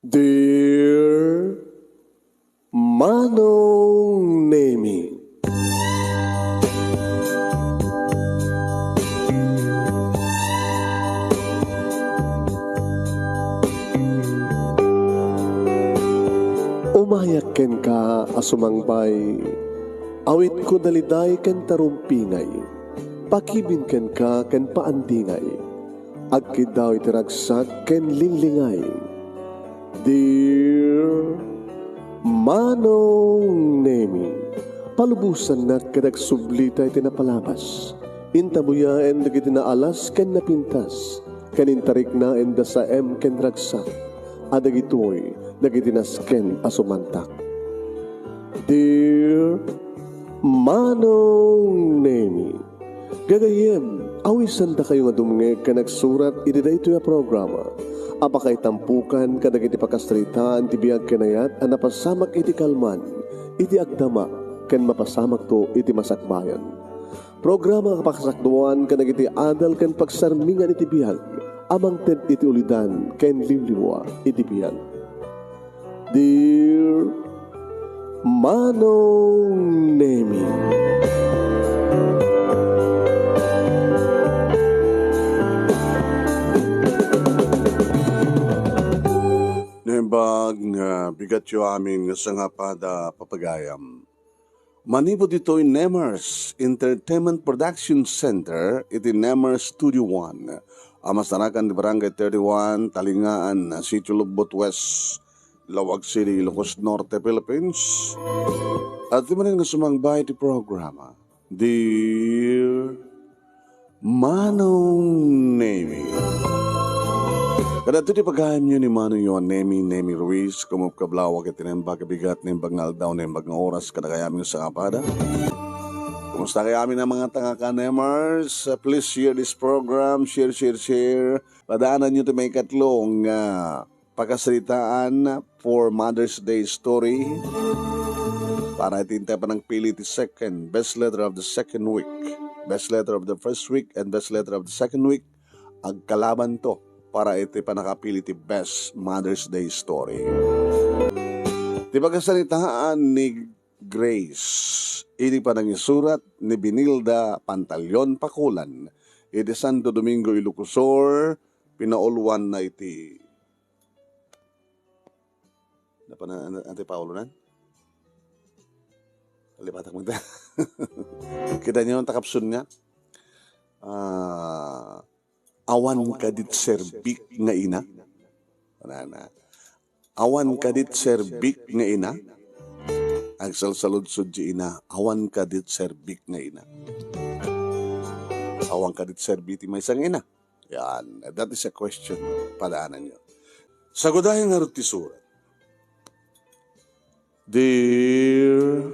Dear Manong Nemi, umayak ken ka asumangbay, awit ko daliday ken tarumpingay, pakibin ken ka ken paandingay, agkid daw itiragsak ken linglingay. Dear Manong Nemi, palubusan na kadag sublita iti napalabas. Intabuyaen dagiti na alas ken napintas, kanintarik na enda sa ken ragsak, adagitoy dagiti nasken asumantak. Dear Manong Nemi, gagayem, awisan da kayo nga dumnge ka nagsurat iti dayto ya programa. Apakay tampukan kadagiti pakasritaan ti biag kenayat a napasamak iti kalman, iti agdama ken mapasamak to iti masakbayan. Programa kapakasakduan kadagiti adal ken pagsarmingan iti biag, amang ted iti ulidan ken liwliwa iti biag. Dear Manong Nemi, Nembag nga bigat yu amin nga sangapada papagayam. Manipod ito'y Nemers Entertainment Production Center, iti Nemers Studio 1. Amasanakan di Barangay 31, Talingaan, Sitio Lubot West, Lawag City, Ilocos Norte, Philippines. At di man nga sumangbay ti programa, Dear Manong Nemi. Kada ito di pagkayam nyo ni Manong yun, Nemi Ruiz, kumupkablawag at tinembag kabigat, nembag nga aldaw, nembag nga oras, kada kayamin sa kapada. Kumusta kayamin ang mga tanga-kanemers? Please share this program, share. Padaanan nyo ito may katlong pagkasalitaan for Mother's Day story. Para itintay pa ng pili ti second, best letter of the second week, best letter of the first week, and best letter of the second week. Agkalaban to para iti panakapili ti best Mother's Day story. Di pagkasalitaan ni Grace, ini pa nang isurat ni Binilda Pantalyon Pakulan, iti Santo Domingo, Ilocosur, pinauluan na iti Ante Paulo nan? Kalipatak mo ito. Kita niyo ang takapsun niya? Awan kadit serbik nga ina. Awan kadit serbik nga ina. Agsalsaludsud di ina. Awan kadit serbik nga ina. Awan kadit serbik ti may isang ina. Yan. That is a question. Padaanan nyo. Sagudahin nga rin ti surat. Dear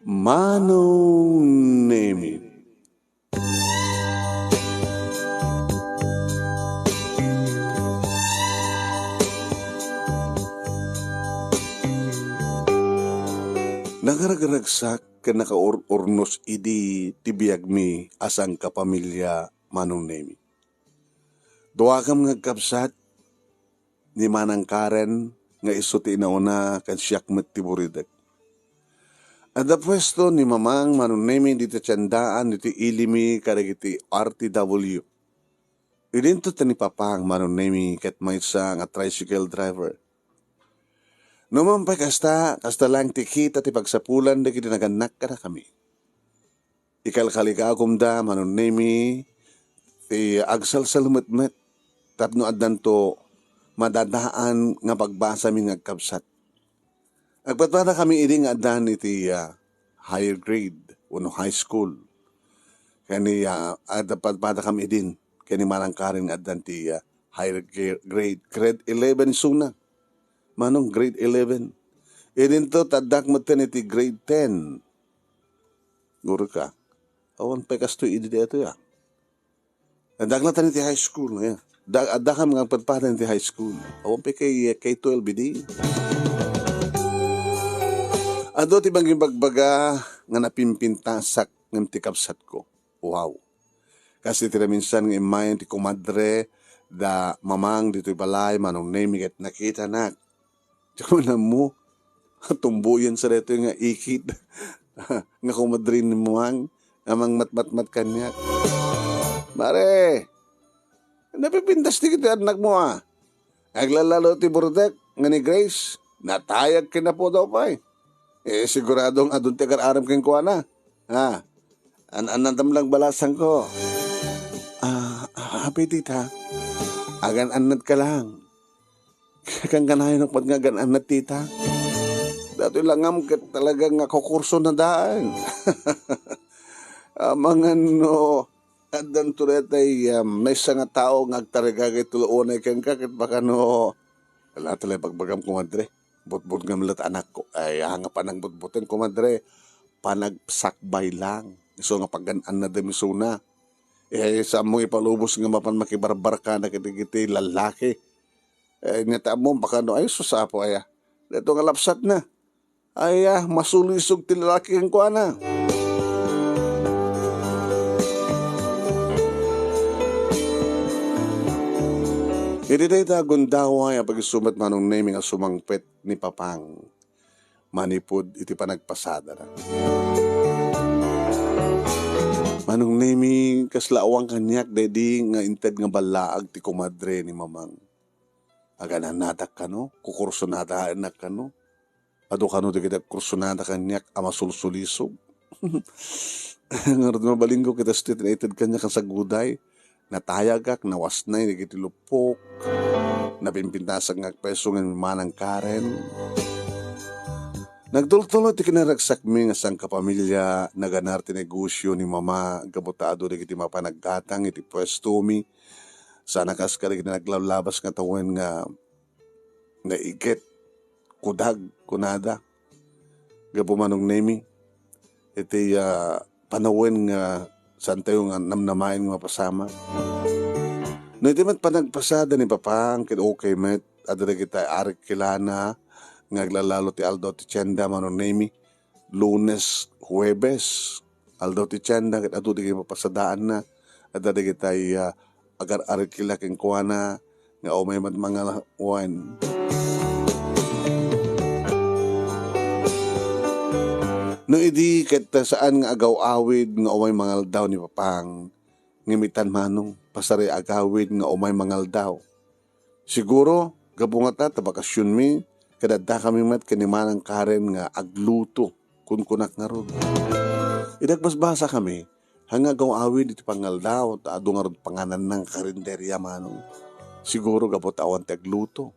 Manong Nemi, nagaragagsak ka nakaurnos idi tibiyag mi asang kapamilya Manong Nemi. Duwa kam nga kapsat ni Manang Karen nga isuti na una kan siyak matiburidag. At the pwesto ni Mamang Manong Nemi dito tiyandaan dito ilimi karagiti RTW. Idinto ta ni Papang Manong Nemi ket may isa nga tricycle driver. Numampay kasta lang tikita ti pagsapulan da kiti naganak ka na kami. Ikalkalika da Manong Nemi ti agsal-sal met-met tapno addan to madadaan nga pagbasa mi nga kapsat. Agpatpata kami idi nga addan iti higher grade uno high school. Kani agpatpata kami idin kani Manang Karen nga addan ti higher grade 11 suna. Manong grade 11. Idin to tadak mo iti grade 10. Guro ka. Awan pa kasto idi dito ya. Adak na tani ti high school. Adakam nga patpatan ti high school. Awan pa kay 12 idi. Ado ti banging bagbaga nga napimpintasak ng ti kapsat ko. Wow. Kasi tira minsan nga imayan ti kumadre da mamang dito'y balay manong name ket nakita nak. Diyan mo tumbuyan sa dito nga ikit nga kumadrin ni muang amang matmatmat kanyak. Mare, napipindas ti kita anak mo Aglalalo ti Burdek nga ni Grace, natayag ka na po daw pa siguradong adun ti aram king kuha na. Anandam lang balasan ko. Happy tita. Agan-anad ka lang. Kang kanayon ng pag nga gan-anad tita. Dato langam kat talagang nga kukurso na daan. Mga no, adan tulet ay may isa nga tao nga agtaragagay tuloon ay kang kakit baka no, wala talay pagbagam kumadre. Butbut nga malat anak ko. Ay hanga pa ng butbutin kumadre. Panagsakbay lang. So nga pagganaan na demisuna. Sa mong ipalubos nga mapan makibarbar ka na kitigiti lalaki. Nga mo baka no, ay susapo Ito nga lapsat na. Masulisog ti lalaki ang kuha na. Iti tayo tagundaway ang pag-isumat manong naming ang sumangpet ni Papang. Manipod iti panagpasada na. Manong naming kaslaawang kanyak dedi nga inted nga balaag ti kumadre ni Mamang. Agananatak ka no? Kukursunata anak ka no? Ado ka no di kita kursunata kanyak ama sulsulisog. Ngarod na balinggo kita stitinated kanyak ang saguday. Natayagak, nawasnay, nagitilupok, napimpintasag ng peso ng manang Karen. Nagdultulo ti kinaragsak mi nga sang kapamilya, naganar ti negosyo ni mama, gabutado di kiti mapanaggatang, iti pwesto mi. Sana kas ka rin naglalabas nga tawen nga iget, kudag, kunada. Gapumanong nemi, iti panawen nga saan tayo nga namnamain nga pasama. No iti mat panagpasada ni Papang, okay met, adara kita arik kilana, ngaglalalo ti Aldo ti Tienda manong nemi, Lunes, Huwebes, Aldo ti Tienda, kit adu di kayo mapasadaan na, adara kita agar arik kila king kuwana, nga umay mat mga wine. No idi ket saan nga agaw-awid nga umay mangal daw ni Papang, ngimitan manong pasari agawid nga umay mangal daw. Siguro gabungat ta bakasyon mi kadadda kami met kanimanang Karen nga agluto kun kunak nga rod. Idagbasbasa kami hanga agaw-awid iti pangal daw ta adu nga rod panganan ng karinderya manong. Siguro gabot awan ti agluto.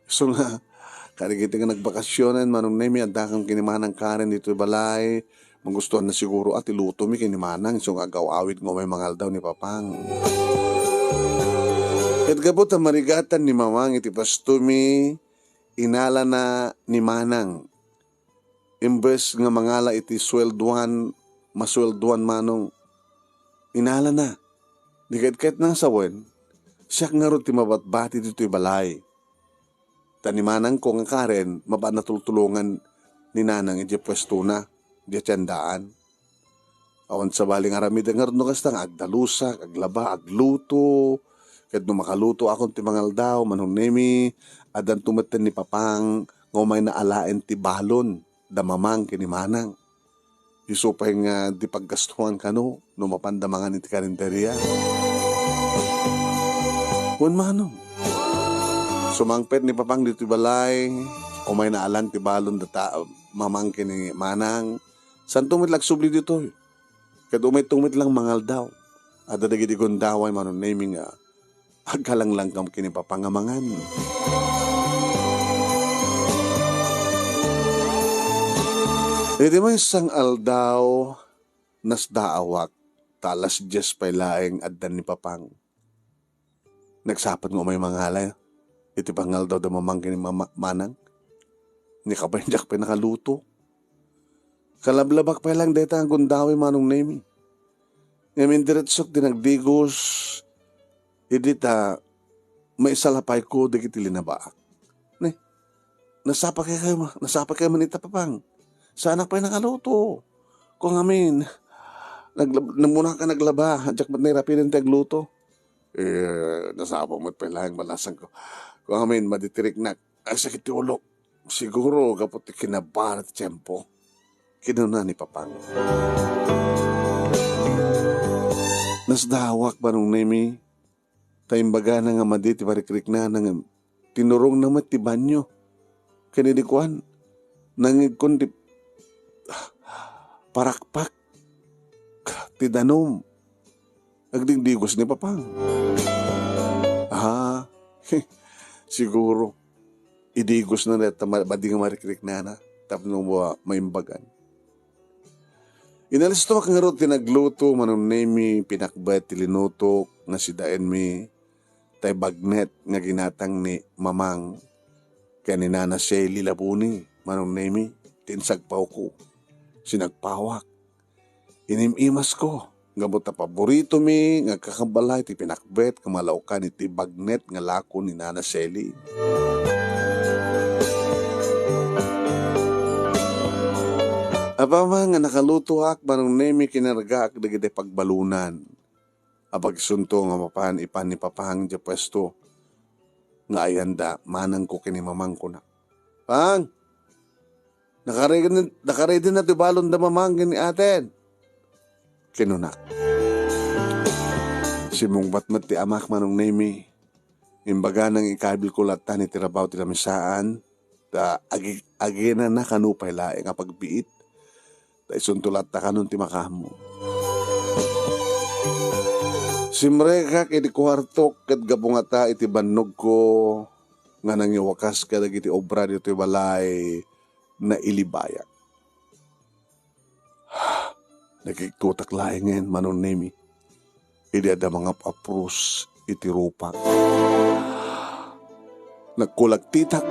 So nga karigiti nga nagbakasyonan, manong nemi, andakang kinimanang Karen dito balay, magustuhan na siguro at iluto mi kinimanang, so agaw-awid nga may mangal daw ni Papang. At gabot ang marigatan ni Mamang iti pasto mi, inala na ni Manang. Imbes nga mangala iti swelduan, maswelduan manong, inala na. Dikit-kit nang sawen, siya nga ro ti mabatbati dito'y balay. Tanimanang ko nga Karen, maba natultulungan ni Nanang iti pwesto na, di tiyandaan. Awan sa baling aramid ang arno kastang agdalusak, aglaba, agluto, kahit no makaluto akong ti mangal daw, manong nemi, adan tumaten ni Papang, ngumay na alaen ti balon, damamang kinimanang. Isupay nga di paggastuhan ka no, mapandamangan iti karinderya. Kung manong, sumangpet ni Papang dito balay, umay na alan ti balon data mamangkin ni Manang. San tumit lagsubli dito? Kad umay-tumit lang mangal daw. Ada dagi di gundaway manon naming agkalang lang kam kini Papangamangan. Iti may isang aldaw nasdaawak talas 10 pay laeng addan ni Papang. Nagsapat nga umay mangalay. Iti pangal daw damamangkin ni Manang. Ni kapainjak pa nakaluto. Kalablabak pa lang deta ang gundawi manong nemi. Ngamin diretsok dinagdigos. Idita may salapay ko digiti linabaak. Nasapak kayo manita Papang. Sa anak pa nakaluto. Kung amin, muna ka naglaba. Adyak ba't nahirapin ang tagluto. Nasabang mo't pailang balasan ko. Kung amin, maditirik na, ay sakit yung ulo. Siguro, kapot kinabarat tiyempo. Kinuna ni Papang. Nasdawak ba nung nemi? Taimbaga na nga maditi parikrik na nang tinurong na ti banyo. Kanidikuan, nangigkon ti parakpak, ti danom. Agdingdigos ni Papang. Siguro, idigos na neta, bading marikrik na tapno mo maimbagan. Inalis to kang harot tinagluto, manong nemi, pinakbet, tilinutok, nga si daen mi, tay bagnet, nga ginatang ni Mamang, kaya ni Nana Shelly Labuni, manong nemi, tinsagpaw ko, sinagpawak, inimimas ko, nga buta paborito mi, nga kakambalay, ti pinakbet, kamalaukan, iti bagnet, nga lako ni Nana Shelly. Apama nga nakaluto ak, manong nemi kinarga ak dagiti pagbalunan. Apag sunto nga mapan ipan ni Papang di pwesto. Nga ayanda, manang ko kinimamang ko na. Pang! Nakaredy na ti balon da mamang ni aten. Kinunak. Simungbat mat ti amak manong nemi. Imbaga nang ikabil ko latan ni tirabaw ti lamisaan. Agi na kanupay laeng nga pagbiit. Isuntulat ta kanon ti makamo. Simrekak iti kuwartok ket gabungata iti bannog ko nga nangiwakas kadag iti obra dito balay na ilibayak. Nagkikutak laengen manon nemi. Idi ada mga paprus iti rupak. Nagkulag titak.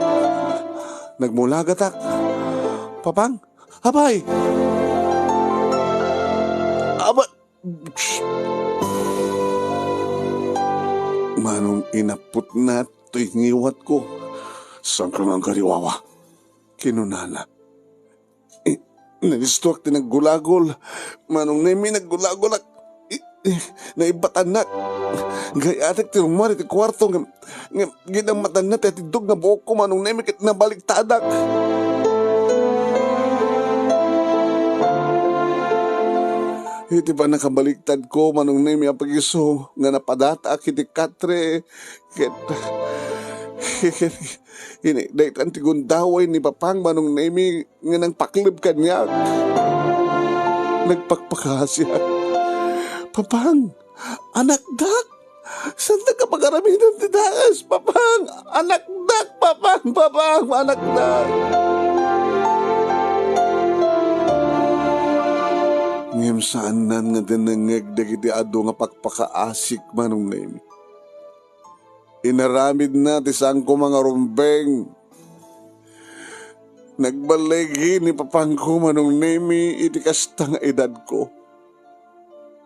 Nagmulagatak. Papang, abay! Aba, manong inapot na to'y ngiwat ko. Saan ka ng kariwawa? Kinunana. Nagistuak ti naggulagol. Manong nemi naggulagol ak. Naibatanak. Gayatik ti rumari ti kwarto. Ginang matanat at idog na buhok ko. Manong nemi kit nabalik tadak. Iti pa nakabaliktad ko, manong nemi apagiso, nga napadata kiti katre, dahil ang tigundaway ni Papang, manong nemi, nga nang paklib kanya. Nagpakpakasya. Papang, anak dak, saan ka pag-araminan ti daas? Papang, anak dak, Papang, anak dak. Ngem saan nan nga dinangeg dagiti ado nga pagpakaasik manong nemi. Inaramid na ti saan ko mga rumbeng. Nagbalegi ni Papang ko manong nemi iti kasta nga edad ko.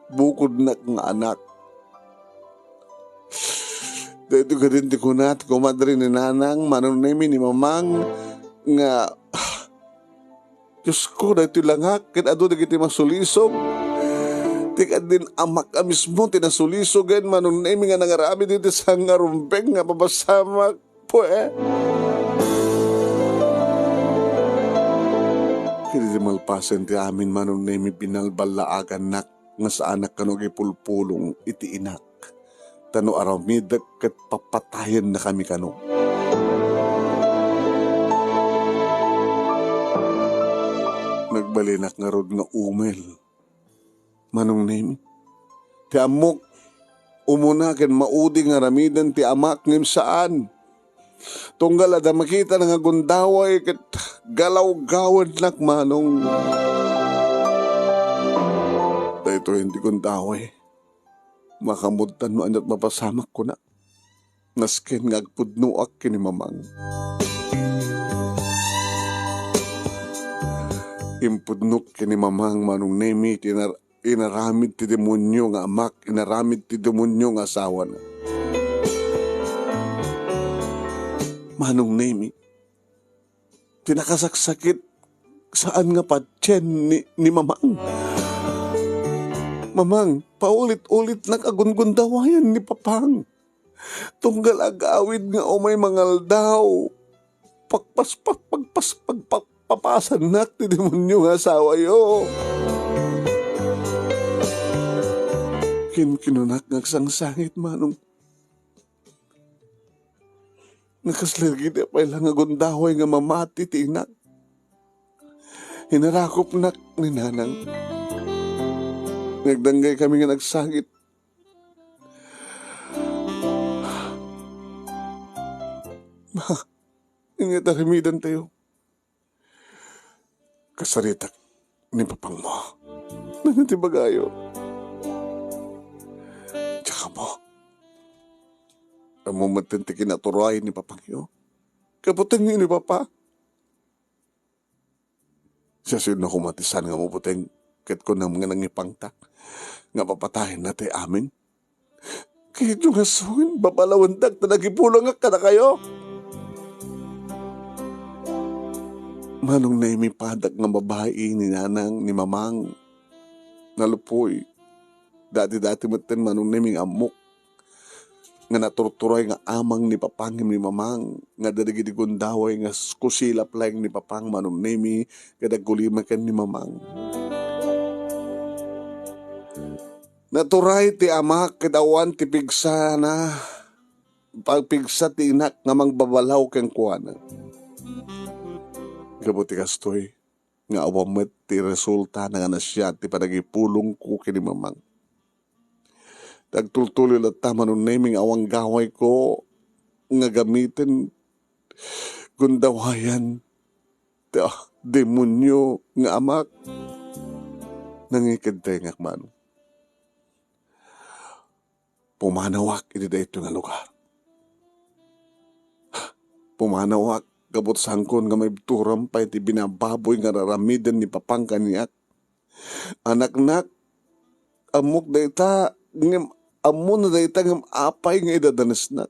Bukod na nga anak. Dito ka din ti kunat kumadri ni nanang manong nemi ni Mamang nga Diyos ko, dahito langak, kin ado dagiti masulisog. Tika din amak ka mismo, tinasulisogan, manong nemi nga nangarami dito sa nga rumbeng nga papasamak po Kini malpasan ti amin manong nemi binalbalaagan nak, nga sa anak kanog ipulpulong iti inak. Tano aramidag kat papatayan na kami kano. Nagbalinak nga rod nga umel. Manong nemi. Ti amok, umuna ken maudi nga ramidan ti amak ngem saan. Tunggal ada makita nga gundaway ket galaw-gawad nak manong. Dahito hindi gundaway. Makamutan mo anat mapasamak ko na. Nasken nga agpudnuak kini Mamang. Impudnuk kini Mamang manong nemi inaramid ti demonyo nga amak, inaramid ti demonyo nga asawa na. Manong nemi, tinakasaksakit saan nga patyen ni Mamang. Mamang, paulit-ulit nakagungundawayan ni Papang. Tunggal agawid nga o may mangal daw. Pagpapasan nak ti demonyo nga asawa yo. Kinunak ngagsangsangit manong. Nakaslagi di pa ilang agundaway nga mamati ti inak. Hinarakop nak ni nanang. Nagdanggay kami nga nagsangit. Ma, ingat arimidan tayo. Kasaritak ni Papang mo. Nanatibagayo. Tsaka mo. Ang mumatinti kinaturay ni Papang yo. Kaputeng ni Papa. Siya sino kumatisan nga mo puteng ket ko na mga nangipangtak nga papatahin natin amin. Kahit yung asuhin, babalawandag na nagipulang nga kada kayo. Manong na imipadak nga babae ni nanang, ni mamang, nalupoy. Dati-dati matin manong na iming amok. Nga naturturay nga amang ni Papang ni mamang. Nga dadagidigundaway nga kusilap lang ni Papang manong na imi kadaggulimakan ni mamang. Naturay ti amak kidawan ti pigsa na. Pagpigsa ti inak nga mangbabalaw keng kuwana. Gabuti kastoy, nga awamet ti resulta na nga nasya ti panagipulong ko kini mamang. Nagtultuloy at tama nun naming awang gaway ko nga gamitin gundawayan demonyo nga amak nangikid tayo nga man. Pumanawak iti dayto nga lugar. Pumanawak kabot sangkon nga may turam pa iti binababoy nga raramidan ni Papang kaniyak. Anak-nak, amok dayta, amo na dayta ng apay nga idadanas na.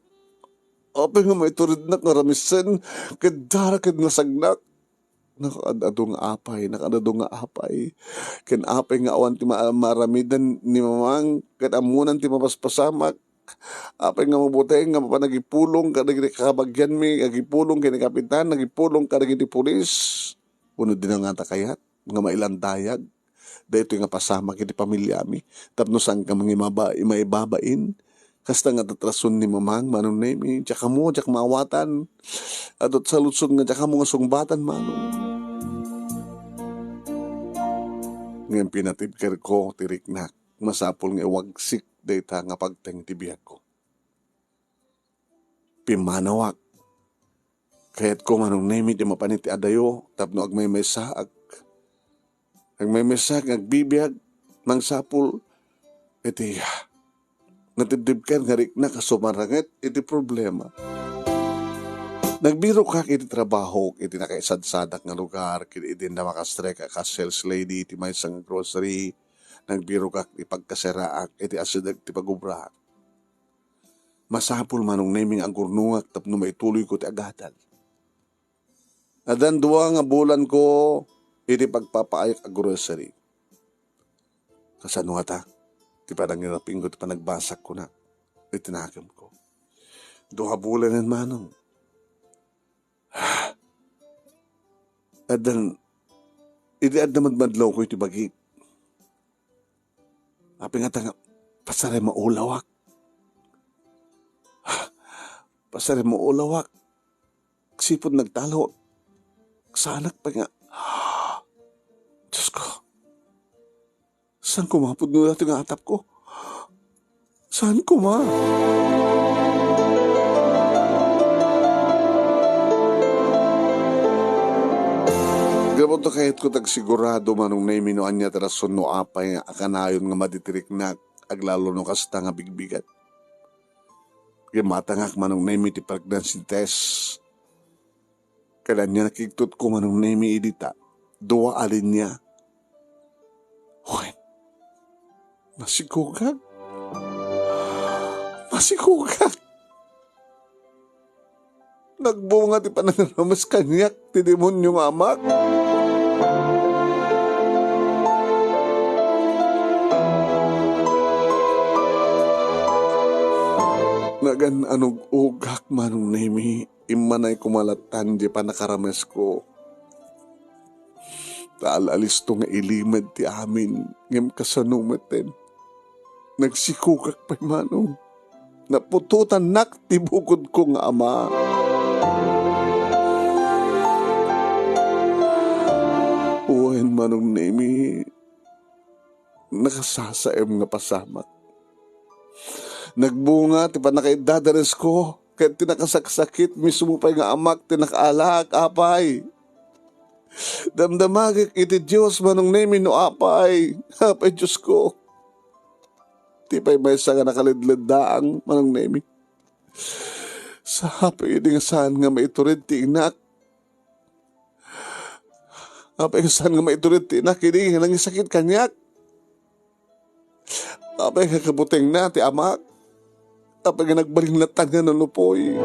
Apay nga may turid na karamisan, kadara kad nasagnak. Nakadado nga apay. Ken apay nga awan ti maramidan ni mamang, kad amunan ti mapaspasamak. Apay nga mabuti nga mapanagipulong kadagiti kabagyan mi agipulong kini kapitan nagipulong kadagiti pulis uno din nga takayat nga mailandayag dayto nga pasama kiti pamilya mi tapno sang ka maibabain kasta nga tatrason ni mamang manon nemi tsaka mo tsak maawatan adot sa lutsod nga tsaka mo nga sungbatan manon ngayon pinatibker ko tiriknak masapol nga wagsik data nga pagteng tibiyag ko. Pimanawak. Kahit ko manong nemi di mapaniti adayo, tapno agmay mesaag. Agmay mesag, agbibiyag, nang sapul, iti natibdib ka nga rik na kasumarangit, iti problema. Nagbiro ka iti trabaho, iti nakaisadsadak nga lugar, iti na makastrek ka sales lady, iti may isang grocery, nagbiro ka ipagkaseraak, iti asidag ti pagubraak. Masapul manong naming ang gurnungak tapno maituloy ko ti agatan. Adan duwa nga bulan ko, iti pagpapaayak ang grocery. Kasano ta? Ti panangirapin ko, ti panagbasak ko na. Iti nakam ko. Duha bulan yan manong. Adan, iti adnamadmadlaw ko iti bagit. Api nga tanga, pasare maulawak. Pasare maulawak. Sipod nagtalo. Sa anak pa nga. Diyos ko. Saan ko mapod nyo natin ang atap ko? Saan ko ma? Gabot to kahit ko tagsigurado manong naiminuan niya tarason no apay nga akanayon nga maditirik na aglalo no kasta nga bigbigat. Matangak manong naimi ti pregnancy test. Kailan niya nakiktot ko manong naimi idita. Dua alin niya. Hoy, masigugag. Masigugag. Nagbunga ti pananaramas kanyak ti demonyong amak. Gan anong ugak manong nemi, imanay kumalatan di pa nakarames ko. Taalalis to nga ilimad ti amin, ngem kasanumaten. Nagsikukak pa manong, napututan nak ti bukod ko nga ama. Uwain manong nemi, nakasasaem nga pasamak. Nagbunga, ti pa nakaidadares ko, kaya tinakasaksakit, mismo pa nga amak, tinakaalak, apay. Damdamagik iti Diyos, manong nemi no apay, apay Diyos ko. Ti pa'y may sa nga nakalidlid daang, manong nemi. Sa apay, hindi nga saan nga maiturid ti inak. Apay nga saan nga maiturid ti inak, hindi nga nangisakit kanyak. Apay nga kabuting na ti amak. Apay nga nagbalinlatan nga nanupoy.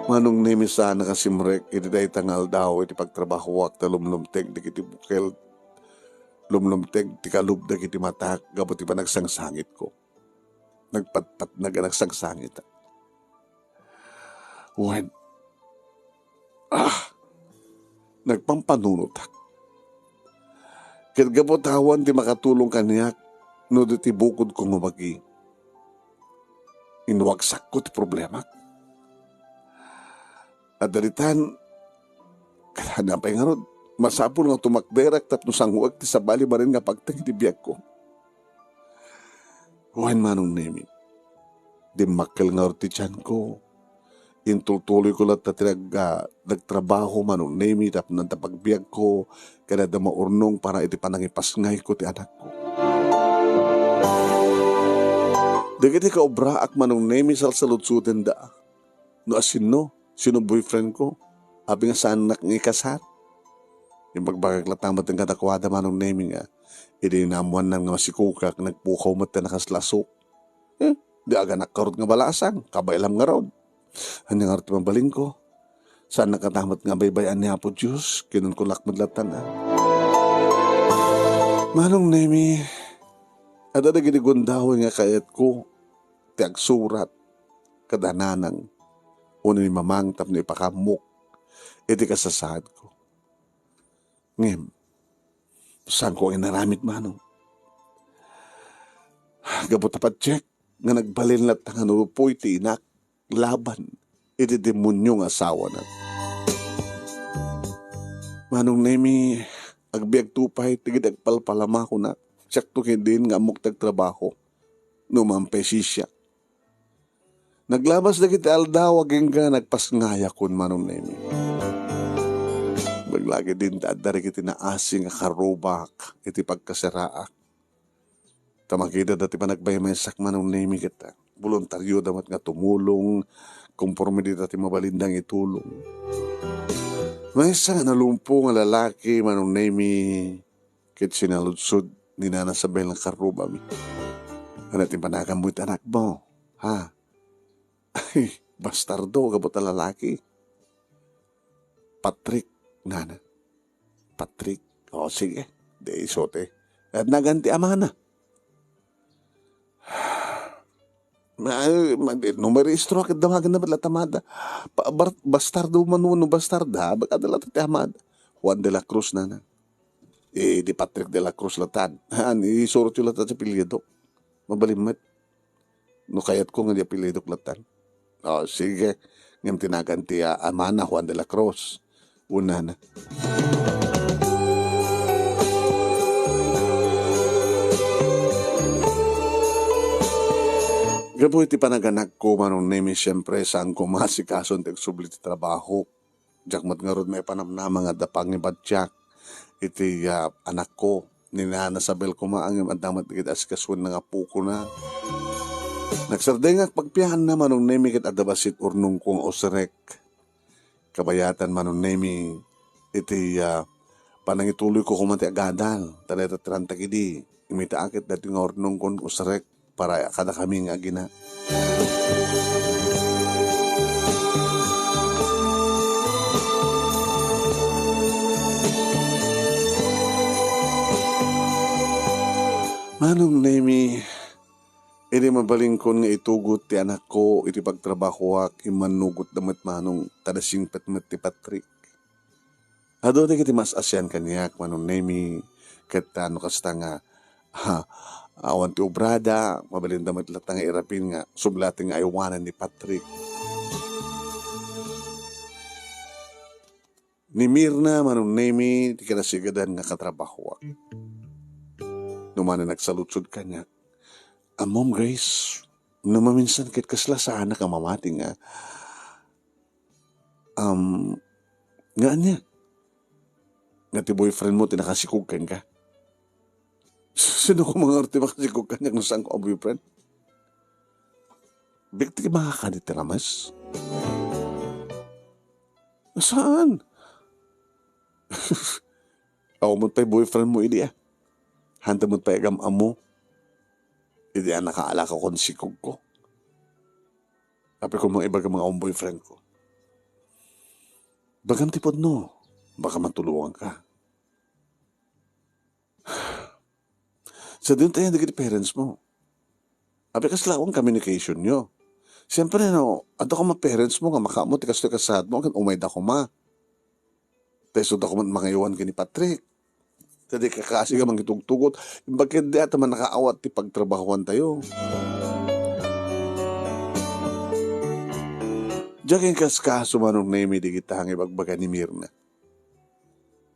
Manong nemi sana kasimrek, iti day tangal daw, iti pagtrabaho wak ta lumlumteg, di kiti bukel, lumlumteg, ti kalubdag iti matak, gabot ti pa nagsangsangit ko. Nagpatpat na nagsangsangit. When, nagpampanunot. Kaya gabotawan ti makatulong kaniyak, no di ti bukod kong mabagi. Inuwagsak ko ti problema. At dalitan, kaya pa'y nga ron, masapul nga tumakderak tapno sangwag ti sabali marin nga pagtang ti biyak ko. Huwain manong nemi, di makal nga ron ti tiyan ko. Intultuloy ko lang nagtrabaho manong nemi tapno nantapagbiyak ko, kaya da maurnong para iti panangipasngay ko ti anak ko. Dagiti ka obraak manong nemi salsalutsuten da. No asin no, sino boyfriend ko? Abi nga saan nakikasat? Yung magbagaglatamad ng katakwada manong nemi nga, hindi namuan ng nga masikukak, nagpukaw mat na nakaslasok. Di aga nakarot nga balasang, kabailam nga rod. Hanya nga rin mabaling ko. Saan nakatamat nga baybayan niya po Diyos, kinun ko lakmadlatan Manong nemi, ada na ginigundaw nga kayat ko, tiag surat, kadananang, una ni mamang tapno ipakamuk, iti kasasad ko. Ngem, saan ko inaramit manong? Gabot tapat check, nga nagbalin lat nga nurupoy ti inak, laban, iti demonyo nga asawa na. Manong nemi, agbiag tupay, tigid agpalpalama ko na, siyak to din nga amok tagtrabaho, numampesi siya. Naglabas na kita aldaw, aging ka nagpasngaya kun manong nemi. Maglagi din taadari kiti na asing karubak, iti pagkasiraak. Tamakita dati pa nagbaymaysak manong nemi kita. Voluntaryo damat nga tumulong, kumporme di dati mabalindang itulong. May isa nga nalumpo nga lalaki manong nemi, kit sinaludsod ni Nana Sabel ng karubami. Ano natin panagamot anak mo, ha? Ay, bastardo, gabot na lalaki. Patrick, Nana. Patrick. O, sige. De isote. At naganti ama na. Numeristro akit damagan na balatamada. Bastardo manuno bastarda. Baka dalata ti amada. Juan de la Cruz, Nana. Di Patrick de la Cruz latan. Isurot yung latan sa pilyedo. Mabalimat. No kayat ko nga di pilyedo latan. O, sige. Ngam tinagan ti Amana Juan de la Cruz. Una na. Gaboy ti panaganak ko manong nemi siyempre saan ko masikason ti agsubli ti trabaho. Jakmat nga rod may panamnama nga dapang ni Badjak. Iti anak ko. Ni Nana Sabel ko maangim at damat ti asikasun nga puko na. Nagsardengak pagpiyahan na manong nemi ket adabasit urnong kong osrek. Kabayatan manong nemi iti panangituloy ko kumati agadal. Taleta 30 kidi. Imita akit dati nga urnong kong osrek para kada kami nga gina. Manong nemi Iti mabalingkon nga itugot ti anak ko, iti pagtrabahoak, imanugot damat manong tadasing petmet ti Patrick. Ado ti kiti mas asyan kanyak, manong nemi, kata ano kasta nga, awan ti obrada, mabalin damat latang irapin nga, sublating nga iwanan ni Patrick. Ni Mirna, manong nemi, ti kanasigadan nga katrabahoak. Numana nagsalutsod kanyak, Mom Grace, namaminsan kit kasla sa anak ang mamati nga. Nga anya? Nga ti boyfriend mo, tinakasikog ka. Sino ko mga arti makasikog ka niya kung saan ko ang boyfriend? Bikti makakadit na mas? Saan? Ako mo pa'y boyfriend mo, ili Hanta mo pa'y agam mo. Hindi nakaala ka kung sikog ko. Tapi kung mga iba ka mga boyfriend ko. Bagang tipod no, baka matulungan ka. Sa din tayo naging parents mo. Abi kaslawang communication nyo. Siyempre no, ato ka ma-parents mo, nga makamot, tikas kasad mo, kan umay da ko ma. Teso da ko mga iwan ka ni Patrick. Tadi kakasi ka mangitugtugot. Yung bakit di ata man nakaawat ti pagtrabahuan tayo. Diyan kas kaso manong nemi di kita ang ibagbaga ni Mirna.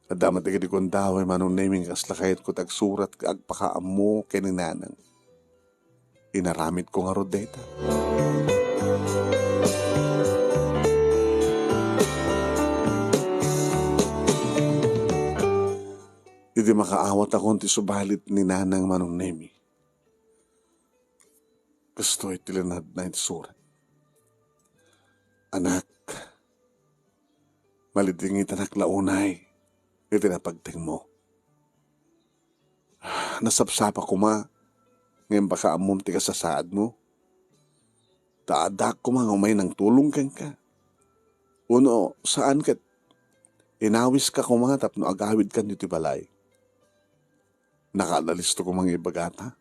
At damat di kiti kundaway manong nemi kas lakayat ko tagsurat ka agpakaam mo kininanang. Inaramit ko nga rodeta. Hindi makaawat ako ti subalit ni nanang manong nemi. Gusto itilinad na iti surat. Anak, malitingit anak launay, iti napagting mo. Nasapsapa ko ma, ngayon baka amom ti kasasaad mo. Taadak ko mga umay ng tulong kang ka. Uno, saan kat inawis ka kumatap no agawid kan iti balay. Nakalalisto ko mga ibagata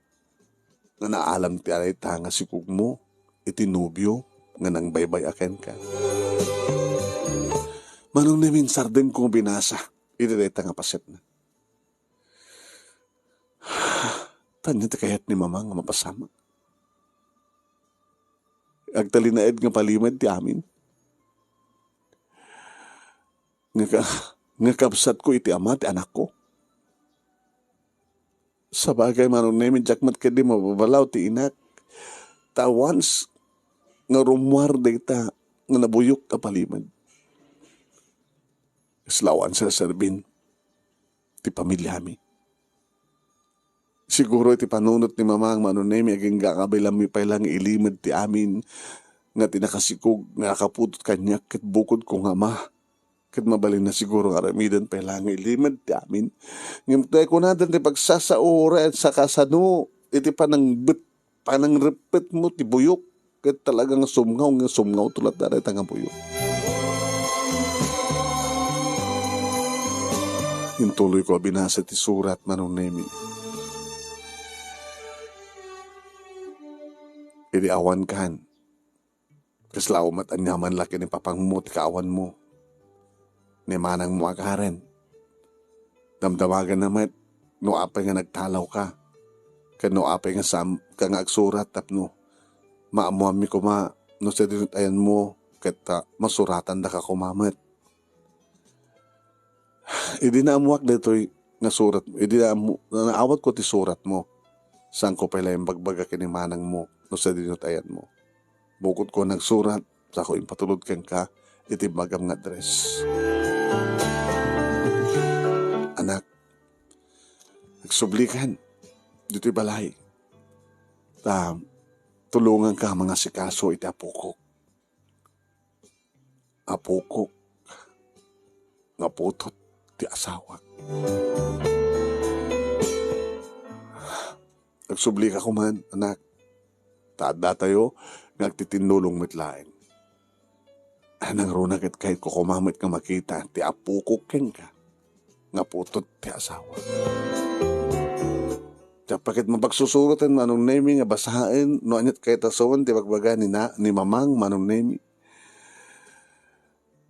na naalam ti aray tanga si kugmo iti nubyo nga nang baybay aken ka. Manong namin sardeng kong binasa iti day tanga paset na. Tanya ti kayat ni mama nga mapasama. Agtalinaed nga palimad ti amin. Nga kapsat ko iti ama ti anak ko. Sa bagay manong namin jakmat ka di mababalaw ti inak. Ta once nga rumwar data nga nabuyok ka palimad. Islawan sa serbin ti pamilya mi. Siguro iti panunot ni mama ang manong namin aging gakabilang mi pailang ilimad ti amin nga tinakasikog nga kaputot kanyak ket bukod kong ama. Kat mabalin na siguro nga ramidan pailang ilimad ti amin. Ngimtay ko natin ti pagsasaura at sa kasano iti panang repet mo ti buyok. Kat talagang sumngaw tulat na rin nga buyok. Intuloy ko binasa ti surat manong nemi. Iti awan kan. Kaslaw mat anyaman laki ni papang mo ti kaawan mo. Ni manang mo akaren. Damdamagan naman, no apay nga nagtalaw ka. Kano apay nga nga agsurat tapno. Maamuami ko no sa dinutayan mo, kata masuratan da ka kumamat. Idi na amuak dito'y nga surat mo. Idi na naawat ko ti surat mo. Saan ko pala yung bagbaga kinimanang mo, no sa dinutayan mo. Bukod ko nagsurat, sa ko yung patulod kang ka, iti bagam nga dress. Anak, nagsublikan, dito'y balay. Tulungan ka mga sikaso iti apukok. Apukok, nga putot ti asawa. Nagsublika ko man, anak. Tada tayo, nagtitinulong mitlain. Anang runagit kahit ko kumamit ka makita, ti apukok keng ka. Nga putot ti asawa. Tiyak pakit mapagsusurutan manong nemi nga basahin no anyat kay tason ti bagbaga ni mamang manong nemi.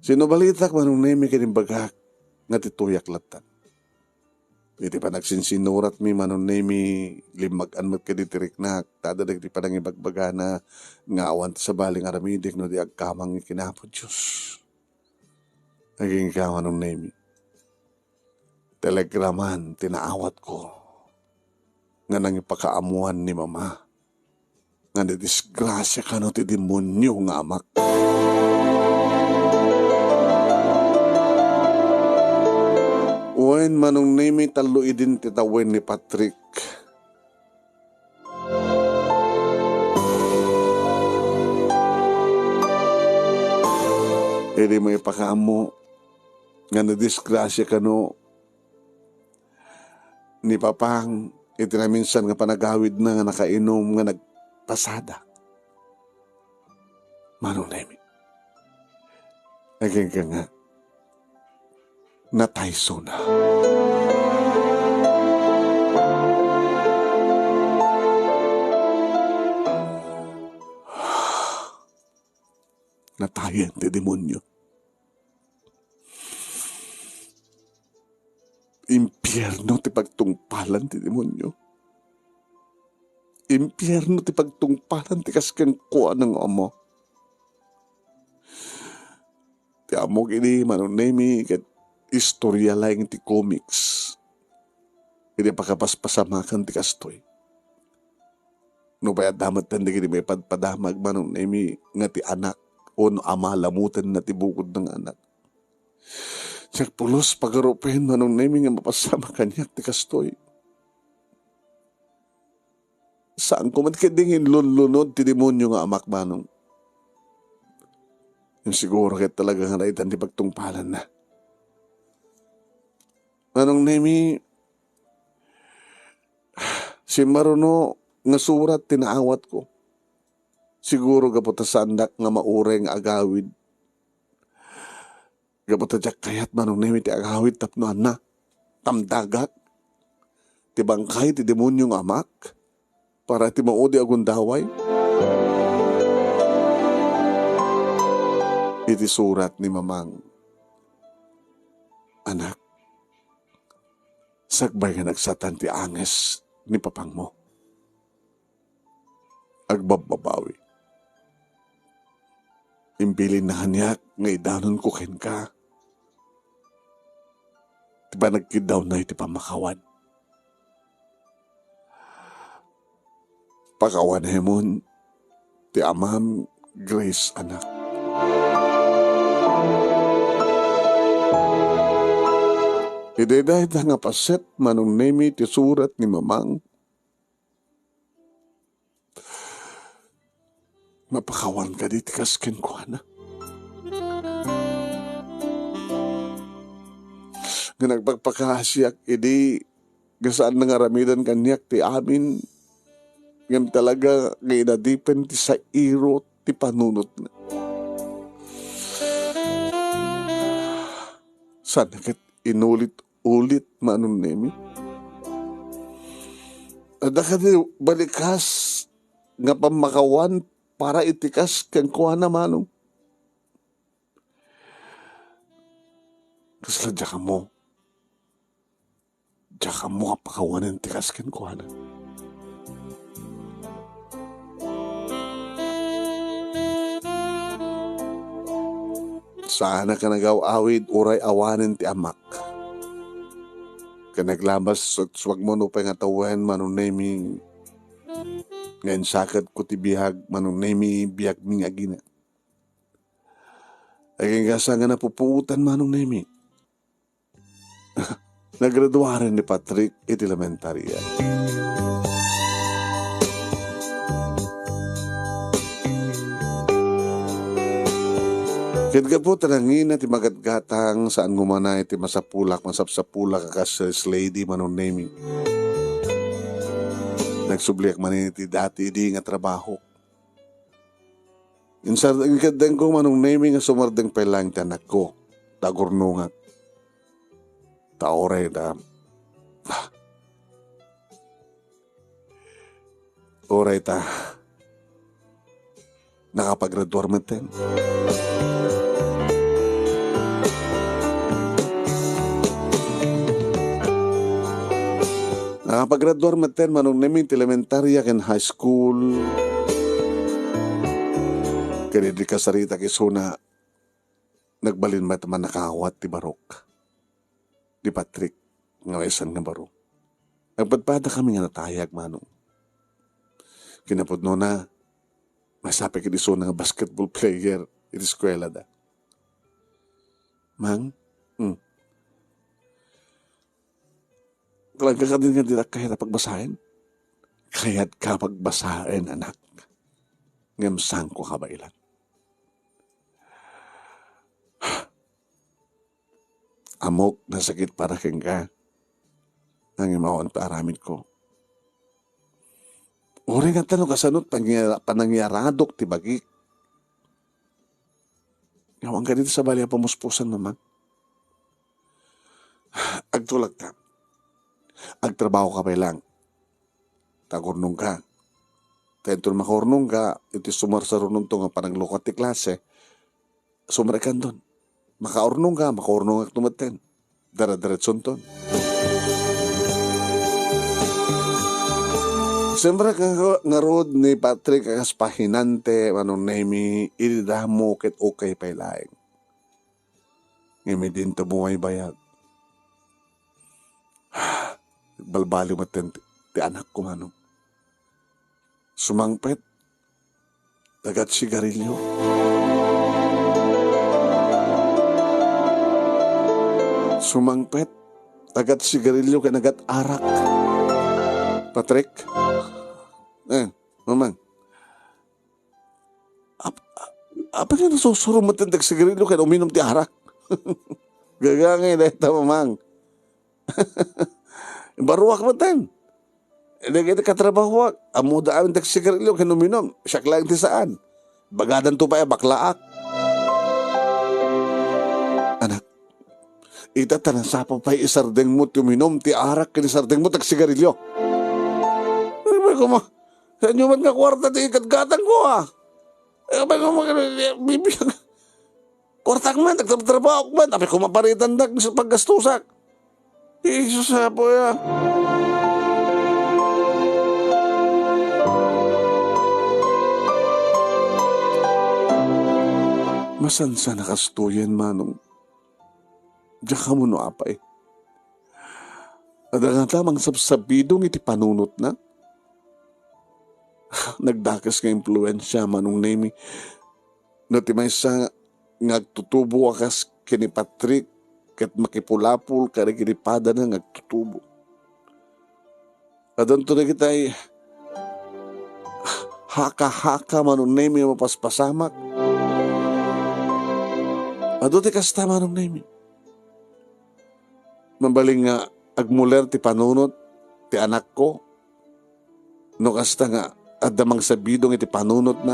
Sino balitak manong nemi kining bagak nga tituyak latan. Iti pa nagsinsinurat mi manong nemi limagan mat kaditiriknak tadadag ti padang ibagbaga na nga awan sa baling aramidik no di agkamang ikinapo Diyos. Naging ka manong nemi. Telegraman tinaawat ko nga nang ipakaamuan ni mama nga nadisgrasya ka no ti demonyo nga amak. Uwain manong nemi talo idin titawin ni Patrick. Edi may pakaamo nga nadisgrasya ka no ni Papang iti na minsan nga panagawid na nga nakainom nga nagpasada. Manong nemi. Naging ka nga natayso na. Natayan ti demonyo. Impyerno ti pagtungpalan ti demonyo. Impyerno ti pagtungpalan ti kasken kuha ng amo. Ti amo kini manong nemi kat istorya laing ti comics. Hindi pakapaspasamakan ti kastoy. No bayad damat tanda kini may padamag manong nemi nga ti anak o no ama lamutan na ti bukod ng anak. Siya pulos pagarupen manong nemi nga mapasama kanyak ti kastoy. Saan ko man kadingin lunlunod ti demonyo nga amak manong. Yung siguro kahit talaga nga naitan ti pagtungpalan na. Manong nemi, si Maruno nga surat tinaawat ko. Siguro kapot sa andak nga maureng agawid. Kapot jak kayat manong nemi ti agawid tapnoan na. Tamdagat. Ti bangkay ti demonyong amak. Para ti maudi agundaway. Iti surat ni mamang. Anak. Sagbay nga nagsatan ti anges ni Papang mo. Agbababawi. Imbilin na hanyak nga idanon ko ken ka. Diba nagkidaw na iti pamakawan. Pakawan hemon ti amam Grace anak. Idedahit nga paset manong nemi ti surat ni mamang. Mapakawan ka di ti kasken ko na. Nga nagpagpakahasyak, idi gasaan nga ramidan kanyak ti amin. Ngam talaga nga inadipen ti sa iro ti panunot na. Sana kat inulit-ulit manong nemi. Ada ka di balikas nga pamakawan para itikas kang kuha na manong. Kasla dyan mo. Diyan mo kapakawanan tikas kang kuha na. Sana ka nagaw-awid uray awanin ti amak. Kanaglabas swag mo no pa nga tawahan manong nemi. Ngayon sakit ko ti bihag manong nemi bihag ming agina. Aging gasa nga napupuutan manong nemi. Nagraduaran ni Patrick iti elementarya. Kaya po tanangin na ti magatgatang saan gumanay ti masapulak, masapsapulak kakas lady manong nemi. Nagsubliak manin ti dati di nga trabaho. Insar ang kadang ko manong nemi nga sumardeng pelang ti anak ko. Tagurnungat. Taoray da. Oray ta, nakapag-graduar man ten. Nakapag-graduar man ten, manong naming elementarya ken high school. Kaya di ka sarita kisuna, nagbalin mat man nakawat ti Barok. Di Patrick, nga isan nga Barok. Nagpadpada kami nga natayag, manong. Kinapod no na, masapi ka diso nga basketball player iti eskwela da. Mang, talaga ka din nga dila kahit pagbasahin? Kaya't ka pagbasahin, anak. Ngamsang ko ka ba ilan? Amok na sakit para keng ka. Ang imawan pa aramid ko. Uri nga tanong kasanot panangyaradok ti bagi. Ngawang ka dito sa balya pamuspusan naman. Agtulak ka. Agtrabaho ka pa lang. Tagurnong ka. Tentol makurnong ka, iti sumarsarunong to nga pananglukat ti klase. Sumrekan doon. Makaurnong ka, makaurnong ka tumaten. Dara-daretson ton. Siyempre nga rod ni Patrick as pahinante, manong nemi, ilidamo ket okay pa ilaing. Ngimi din to buhay bayag. Balbali mo ti anak ko, manong. Sumangpet, dagat sigarilyo. Sumangpet, dagat sigarilyo ka nagat arak. Patrick, mamang, apa nga nasusuro mo tindag sigarilyo ka uminom ti arak? Gagangay na ito, mamang. Baruak mo ten. Hindi kita katrabaho, amo daan tindag sigarilyo ka uminom. Siyak lang ti saan. Bagadan to pa baklaak. Anak, itatanasapan pa isardeng mo ti uminom ti arak kinisardeng mo tag sigarilyo. Sa inyo man ka kwarta ti ikadgatan ko, ha? Bibiyag. Kwartak man, nagtrabaho man, tapi kumaparitan na sa paggastusak. Isus ha po, ya. Masansa nakastuyan, manong. Diyan ka mo no apay. At ang tamang sabsabidong iti panunot na. Nagdakas nga impluensya manong nemi no ti maysa ngagtutubo akas kini Patrick ket makipulapul kare ginipada na ngagtutubo. Adon to na kitay haka-haka manong nemi mapaspasamak. Adon ti kasta manong nemi. Mambaling nga agmuler ti panunot ti anak ko no kasta nga at damang sabidong iti panunot na.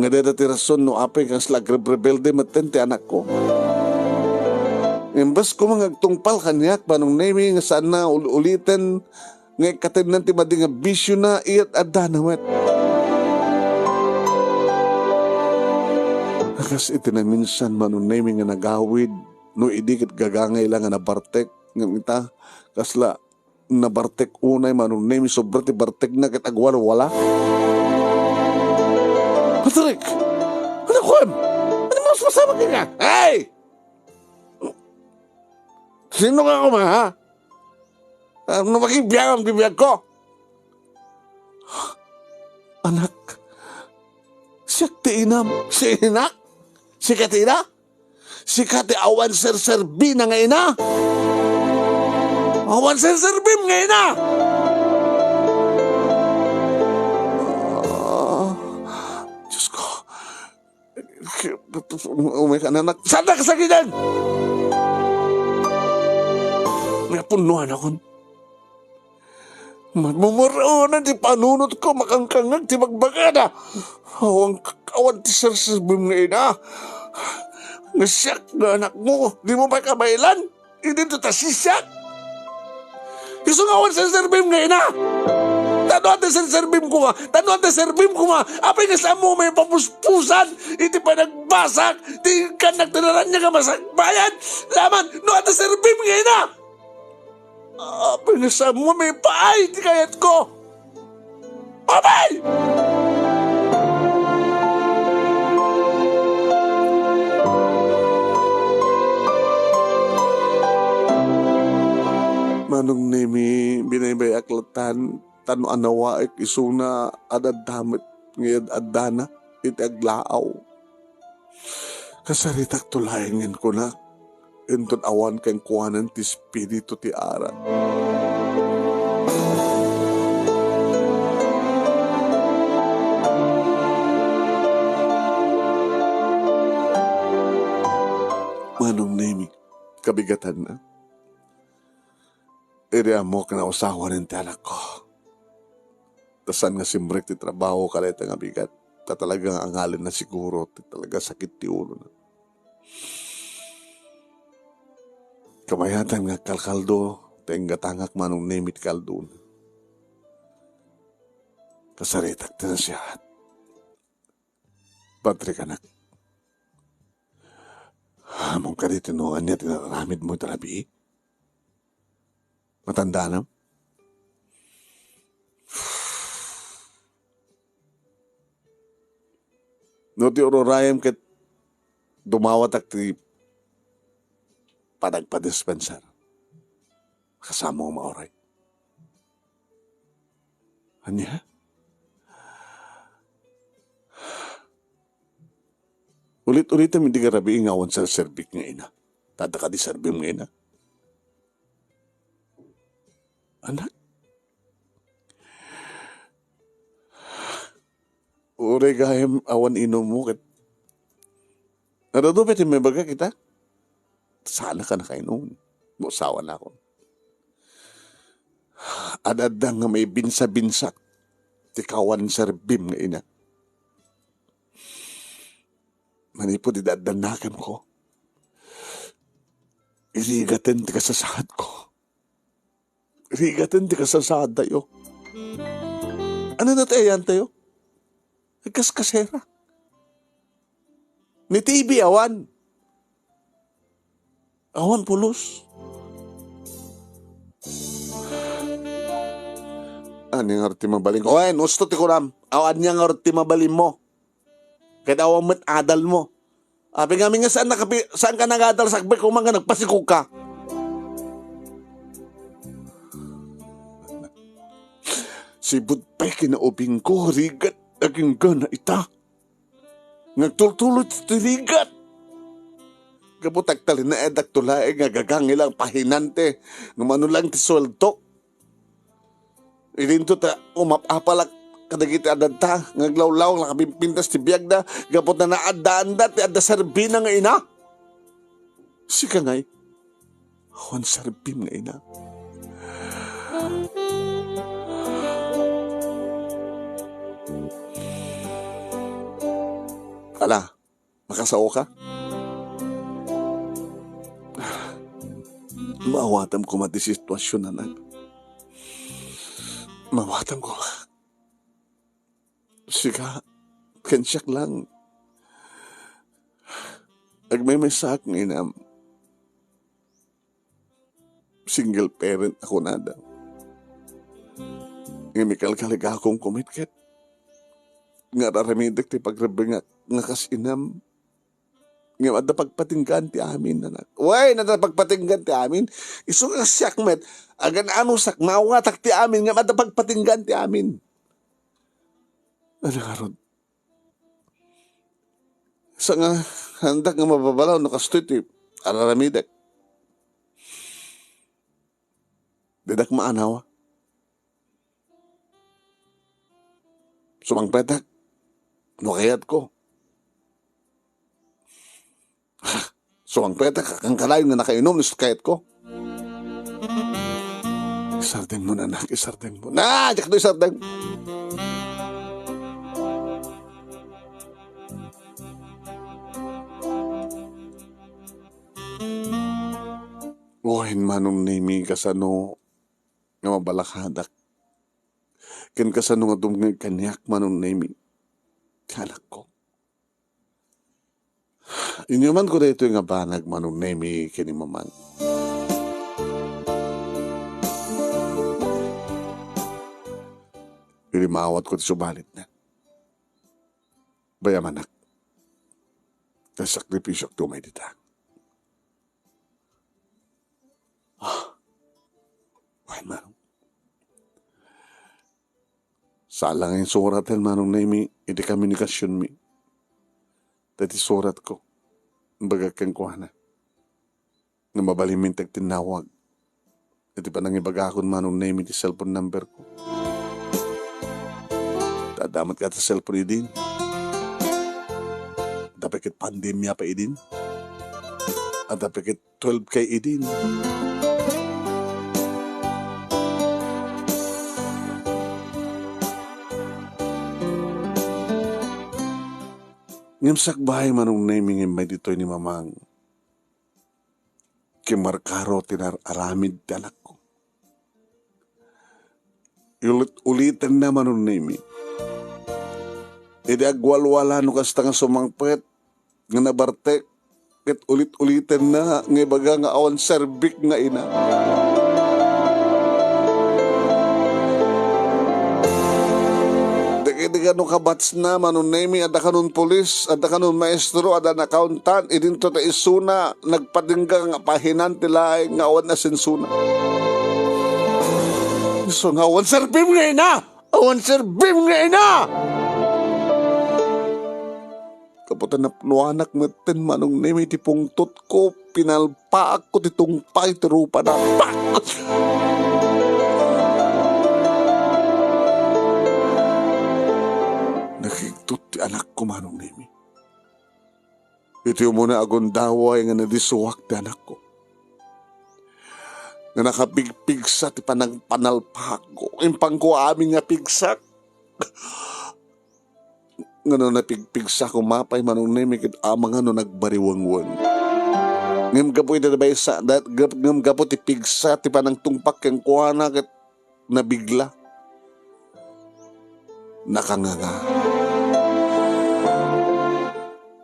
Nga dada ti rason no apay kas lagrebelde maten ti anak ko. Imbas ko mga agtungpal kanyak panong nemi nga saan na ulitin nga katin ti madi nga bisyo na iyat adda nawet. Akas iti na minsan manong nemi nga nagawid no idikit gagangay lang nga nabartek nga ita kasla na bartek unay manong nemi sobra ti bartek na ket agwar wala. Patrick! Ano ko? Ano mas masama ka nga? Hey! Sino ka kuma, ha? Ano makibiyag ang bibiyag ko? Anak, siya ti inam, si inak? Si katina? Si kati awan ser-serbi na nga ina? Awan ser-serbim nga ina! Diyos ko. Umay ka na anak. Saan na kasakitan? May punuan akon. Magmumuraunan di panunot ko makangkangag di magbagada. Awan ti ser-serbim nga ina. Nasyak na anak mo. Di mo ba kabailan? Hindi to tasisyak. Isungawan sa serbim nga ina. Tano ate servim ko nga. Tano ate servim ko nga. Apay nga sa mo may papuspusan. Iti pa nagbasak. Di ka nagtanaran niya ka masagbayan. Laman, no ate servim nga na. Apay nga sa mo may paay. Di kayat ko. Apay! Manong nemi binaybay aklatan tano anawa ek isuna adadamit ngayad adana iti aglaaw. Kasaritak tulayangin ko na enton awan kang kuwanan ti spirito ti arat. Manong nemi kabigatan na. Iriya mo kinausawa rin ti anak ko. Tasan nga simbrek ti trabaho kaleta nga bigat. Ta talagang angalin na siguro. Ti talaga sakit ti ulo na. Kamayatan nga kalkaldo. Tengga tangak manong nemit kaldo na. Kasaritak ti na siya. Patrik anak. Hamong ka rin tinuan niya tinaramid mo italabi. Matanda na? No ti urorayam ket dumawat ak ti padagpadispensar. Kasama ko maoray. Anya? Ulit-ulitan hindi ka rabi ingawan sa serbik nga ina. Tada ka di serbim nga ina. Anak? Uray gayam awan inom mo. Naradupit yung may baga kita? Sana ka nakainom. Musawa na ako. Adadang nga may binsa-binsak. Tikawan serbim nga ina. Manipo di dadanakan ko. Irigatan ti kasasahad ko. Rigatan di kasasahad tayo. Ano na tayo tayo? Kaskasera. Ni TV awan. Awan pulos. Ano yung arti mabaling ko? Oy, nusto ti kuram. Awan niya nga arti mabaling mo. Kaya awan mo't adal mo. Api nga nga saan ka nag-adal sakbay kung mga nagpasikog ka? Sibut pa'y kinaubing ko, rigat, aging gana ita. Nagtultulot iti rigat. Kabutak tali na edak tulae, nga gagangilang pahinante, nga manulang ti sweldo. Ilinto ta, umapapalak, kadagiti adad ta, ngaglawlaw, nakabimpintas ti biyag na, gabot na naadaan da, ti adda sarbina nga ina. Sika ngay, awan sarbin nga ina. Ala, makasao ka? Maawatam ko mati sitwasyon, anak. Maawatam ko. Sika, kensyak lang. Agmay sak ng inam. Single parent ako na daw. Ngimikal kaliga akong kumitket. Nga raramidak ti pagrabi nga kasinam. Nga ada pagpatinggan ti amin, anak. Way, nada pagpatinggan ti amin. Iso nga siyakmet, agan ano sakmaw nga tak ti amin, nga ada pagpatinggan ti amin. Ano nga ron? Sa nga, handak nga mababalaw, nakastoy ti araramidak. Didak maanawa. Sumangpetak. Nukayat ko. Sumangpetak, kang kalayo na nakainom, nukayat ko. Isarden mo na, anak. Isarden mo. Na! Diyak to isarden. Uwahin manong nimi kasano nga mabalakadak. Ken kasano nga dumngeg kanyak manong name anak ko. Inyuman ko dito nga banag manong name kini mamang. Ilimawat ko ti subalit na. Bayamanak. Sakripisyo ko tumay dita. Why man? Salang yung surat manong name iti komunikasyon mi. Dati surat ko. Baga kang kuha na. Nga mabalimin tinawag. Iti pa nang ibagakon manong name iti cellphone number ko. Tadamat ka sa cellphone idin. Dapikit pandemya pa idin. At dapikit 12 kay idin. Ngimsak bahay manong naming may dito'y ni mamang. Kimarkaro tinar aramid ti anak ko. Ulitan na manong naming. Idi agwalwala no kasta nga sumangpet. Nga nabartek. Ket ulit-ulitan na nga baga nga awan serbik nga ina. Diga no kabats na manunemi ada kanon polis, ada kanon maestro, ada na accountant, idin to ta isuna nagpadingga nga pahinan tilay nga awan na sensuna. So nga awan serbim nga ina! Awan serbim nga ina! Kaputan na nuanak matin manong nemi ti pungtot ko, pinalpaak ko ti tungpay ti rupa na pak! Nakiktot ti anak ko manong nemi. Ito yung muna agondaway nga nadisuwak ti anak ko. Nga nakapigpigsa ti panagpanalpak ko. Impang ko amin nga pigsak. Nga no napigpigsa ko mapay manong nemi kit amang ano nagbariwangwan. Ngam gapo iti nabaysa. Ngam gapo ti pigsa ti panang tungpak keng kuwana kit nabigla. Nakanganga.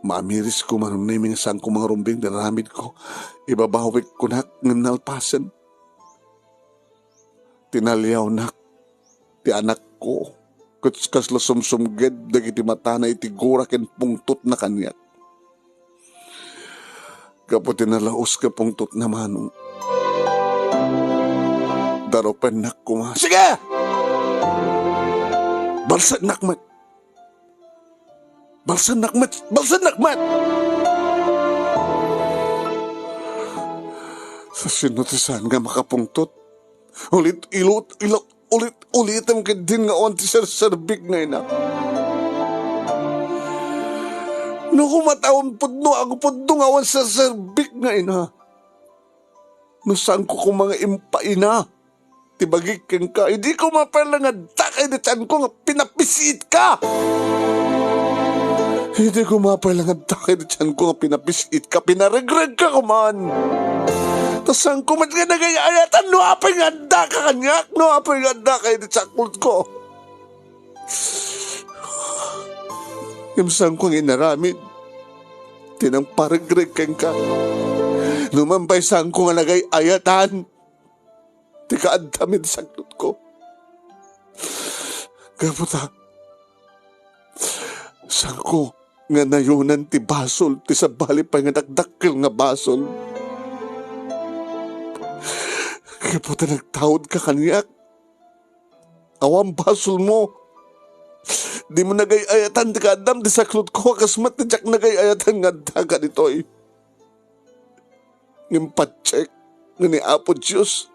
Maamiris ko manong naming sang ko mga rumbing daramid ko. Ibabawik ko nak ng nalpasan. Tinalyaw nak ti anak ko. Kutskas la sumsumged dagiti mata na itigura ken pungtot na kanyak. Kapo tinalaos ka pungtot na manong. Daropen nak ko ma. Sige! Balsan nakmat! Balsan nakmat! Balsan nakmat! Sa sinutisan nga makapungtot, ulitam ka din nga onti serbik nga ina. No kumatawang pudno, ako pudno nga on sa serbik nga ina. No saan ko kung mga impaina, tibagik keng ka, hindi ko mapala nga takay na tiyan ko nga pinapisit ka! Hindi ko mapala nga takay na tiyan ko nga pinapisit ka, pinaregreg ka kuman! Tasan ko mat nga nagayayatan, no apay nga da ka kanyak, no apay nga da kay na tsaklot ko. Imsan ko nga inaramid, tinang paregreg keng ka. Numampay saan ko nga nagayayatan, di ka adamid saklot ko. Kaputa, saan ko nga nayunan ti basol, ti sabali pa nga dakdakil nga basol. Kaputa nagtawad ka kanyak. Awang basol mo. Di mo nagayayatan, di ka adam, di saklot ko, kasmat na jak nagayayatan nga daga nito'y. Ngimpatsek, nga ni Apo Diyos.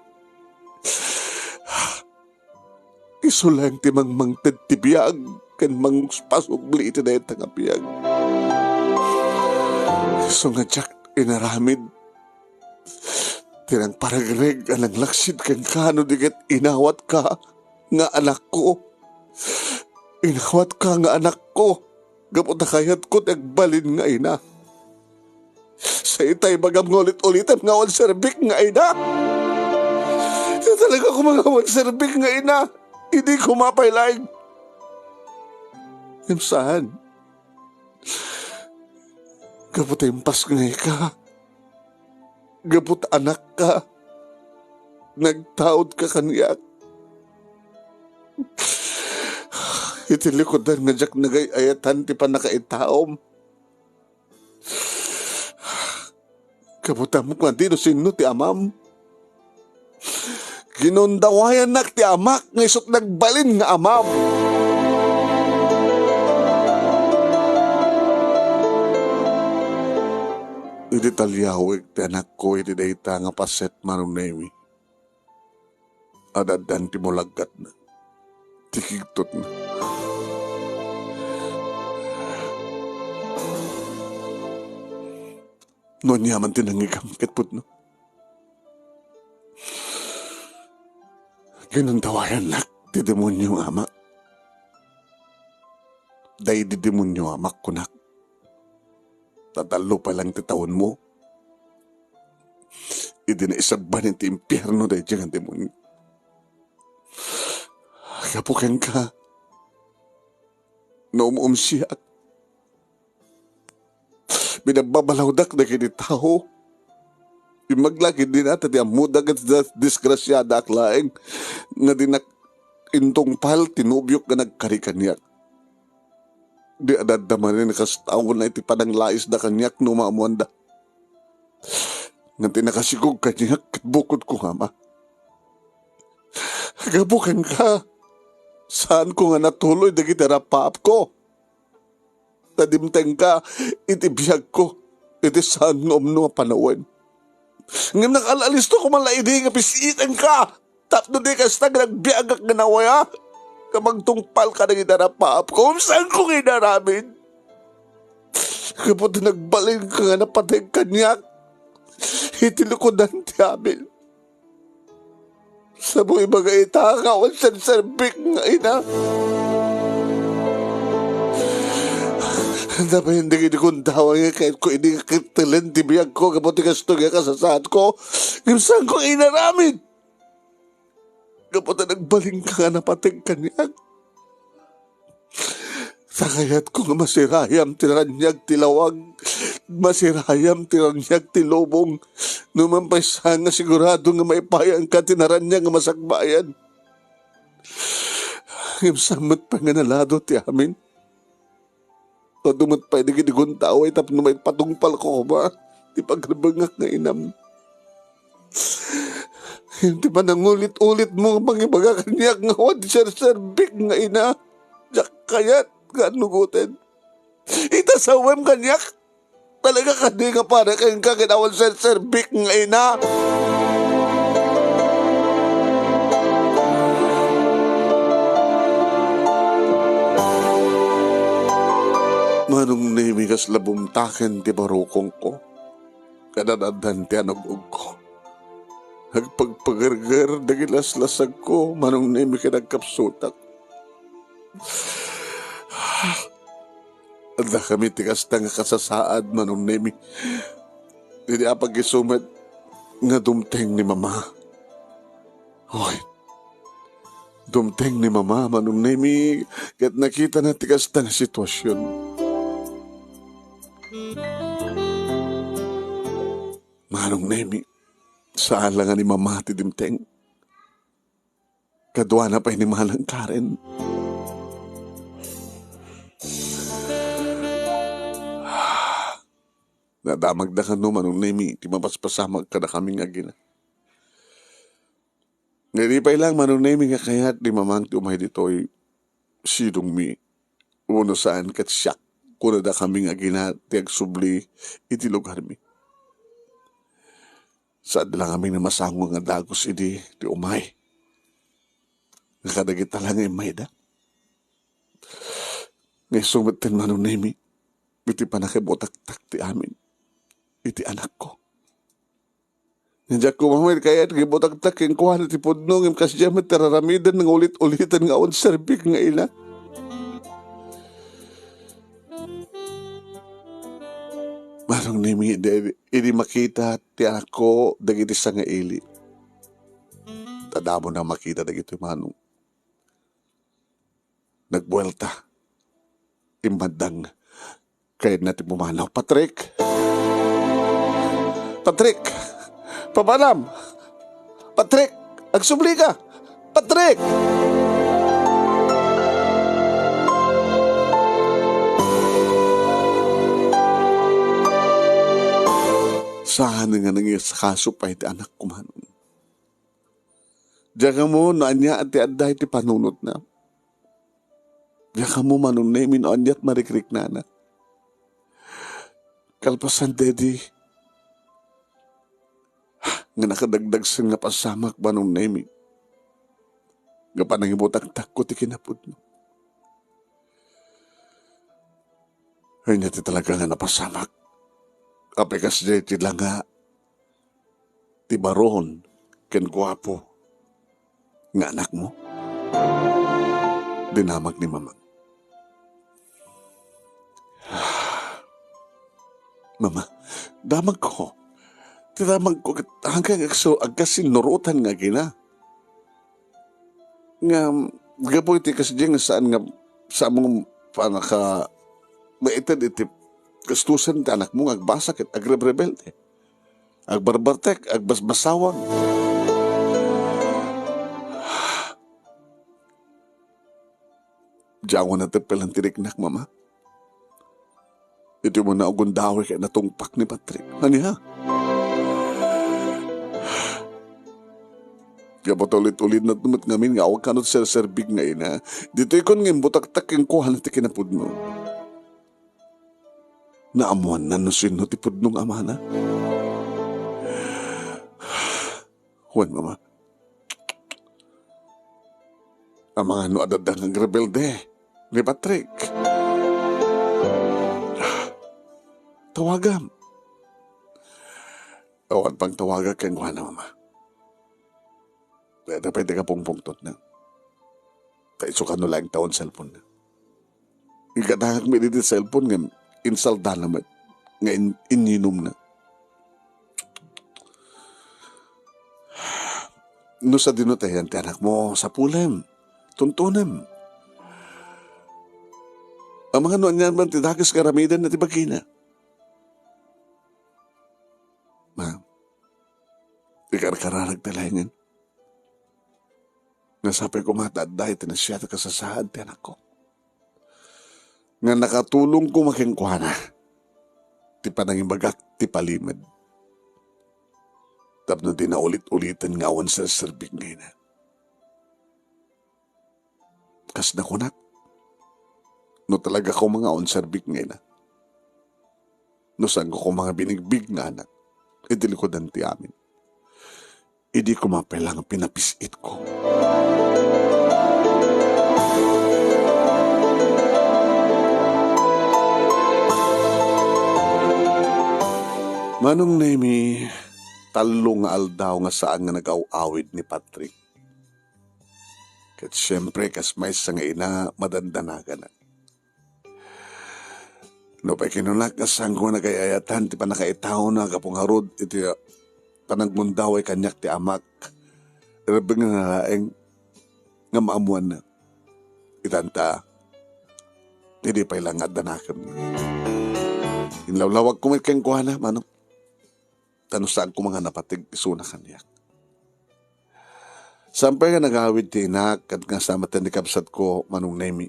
Isulang ti mang tibiyag, kan mang pasugli iti na itang apiyag. So nga jak inaramid, tinang paragreg anang laksid kang kano diket inawat ka nga anak ko. Inawat ka nga anak ko. Gapot na kayat ko nagbalin nga ina. Sa itay bagam ngulit-ulitan nga on serbik nga ina. Ito talaga ko mga on serbik nga ina. Hindi ko mapailaing. Saan? Gabot impas ngay ka. Gabot anak ka. Nagtaod ka kaniyak. Itilikodan nga jak nagay ayatan ti pa nakaitaom. Kabuta mo kung di no sino ti amam. Ginundawayan nak ti amak nga isot nagbalin nga amam. Iti talyawig ti anak ko iti dayta nga paset manunemi. Adadan ti mulagat na. Tikigtot na. Noon yaman tinangikam kitput no. Ginundawayan nak ti demonyo ama. Day di demonyo amak ko nak. Tatalo pa lang ti taon mo. Idi na isagbanin ti impyerno day dyan ang demonyo. Kapukin ka. Naumumsiyak. Binababalawdak na kini tao. Maglaki din natin di amudag at disgrasyada aklaeng nga dinak intong pal tinubyok na nagkarikaniyak. Di adadamanin nakastawon na iti padang lais da kanyak no maamuanda. Nga tinakasigog kanyak bukod ko nga ma. Gabukan ka. Saan ko nga natuloy dagiti rapap ko? Tadimteng ka, itibiyag ko, iti saan no panawan. Ngam nakalalisto ko malaidi nga pisitan ka, tapno di ka stag nagbiagak nga nawaya, kamagtungpal ka ng idarapap ko, saan ko inaramin? Kapag nagbalin ka nga napatay kanyak, itilikodan ti amin. Sa buhay mga itakawan sa serbik nga ina. Dapat hindi kinikundawa nga kahit ko hindi kitilan tibiyag ko kaputi kasto nga kasasaad ko. Saan ko inaramin? Kaputi nagbaling ka nga napating kanyak. Sakayat ko nga masirayam tiranyag tilawag. Masirayam tiranyag tilobong. Numampay sa nga sigurado nga maipayang ka tinaranyag nga masakbayan. Ngimsamot pa nga nalado ti amin. O dumat pa hindi kinigun tao ay tapno may patungpal ko ba? Di pagrabangak nga inam. Hindi pa nangulit-ulit mo ang pangibaga kanyak nga wad ser-serbik nga ina. Diyak kayat nga nugutin. Itasawam kanyak. Talaga ka di nga para kayong kakinawan ser-serbik nga ina. Manong nimigas labumtaken ti barukong ko. Kadadadan ti anugog ko. Nagpagpagargar dagilas-lasag ko. Manong nimi ka nagkapsutak. Anda kami tigas na nga kasasaad manong nimi. Hindi apag isumat nga dumteng ni mama. Hoy. Dumteng ni mama manong nimi. Kat nakita na tigas na nga sitwasyon. Manong nemi, saan lang ni mama ti dimteng? Kadwa na pa ni Manang Karen. Nadamag na ka no, manong nemi, ti mapaspasamag ka na kaming agina. Nalipay lang manong nemi nga kayat di mamang ti umay dito'y sidong mi. Uno saan kat siyak. Kuna da kaming agina ti agsubli iti lugar mi. Saan lang kami na masango nga dagos idi ti umay. Nakadagita lang imay da. Ngay sumatin manong nemi, iti panakibotak-tak ti amin. Iti anak ko. Nandiyak ko mamay kaya at kibotak-tak yung kuha na ti podnong yung kasya matararamidan ng ulit-ulitan nga on serbik nga ila. Manong nemi, hindi makita ti anak ko dagiti sa nga ili. Tadamo na makita dagiti manong. nagbuelta. Imadang kaya natin pumanaw. Patrick! Patrick! Pabalam! Patrick! Agsubli ka! Patrick! Saan nga nangyay sa kaso pa iti anak ko man. Diyan mo na anya at aday ti panunot na. Diyan mo manunay min anya at marikrik na na. Kalpasan dedi. Nga nakadagdag sa nga pasamak manunay min. Nga panangibutang takot ti kinapod mo. Ay nati talaga nga napasamak. Apekas di ti langa. Ti baron. Ken guwapo. Nga anak mo. Dinamag ni mama. Mama, damag ko. Tidamag ko hanggang agkasinurutan nga gina. Nga, gapoy ti kasi dyan saan nga sa mong panaka maitad iti kastusan ti anak mo agbasak at agrebrebelde. Agbarbartek, agbasbasawang. Diyan ko natapil ang tiriknak, mama. Ito mo na agundawi kaya natungpak ni Patrick. Ano ha? Kaya ba't ulit-ulit na tumat ngamin nga awag kanot ser-serbig nga ina. Dito ikon ngayon butak-tak yung kuhan at ikinapod mo. Naamuan na nusin no tipod nung ama na. Juan, mama. Ang mga ano adadang ang rebelde ni Patrick. Tawagam. Awan pang tawaga kay Juan na, mama. Pwede pwede ka pong pungtot na. Kaiso ka no lang taon cellphone na. Ikatahak mo dito cellphone nga insalda naman. Nga ininom na. No sa dinutayan ti anak mo sa pulam. Tuntunan. Ang mga noon yan man tidakas karamidan na tibagina. Ma, ikar-kararag talayangan. Nasabi ko matadday tinasya at kasasahan ti anak ko. Nga nakatulong ko makingkuhana. Ti panangin bagak ti palimad. Tapno din na ulit-ulitan nga awan sa serbik ngayon na. Kas na kunak. No talaga ko mga awan serbik ngayon na. No saan ko mga binigbig nga anak. Idilikodan ti amin. Idi ko mapelang pinapisit ko. Manong Nemi, talong nga aldaw nga saan nga nag-awawid ni Patrick. Kat siyempre, kas may sa nga ina, madandanaga na. No, pa kinunak ka saan ko nagayayatan, ti pa nakaitaw na kapong harod, iti panagmundaw ay kanyak ti amak. Rabing nga laeng nga maamuan na. Itanta, hindi pa ilang adanakan. Inlawlawag ko may kengkuha na, manong. Tanong saan ko mga napatig isuna kanyak. Sampay nga nag-awid ti inak at nga sa matandikabsat ko manong Nemi.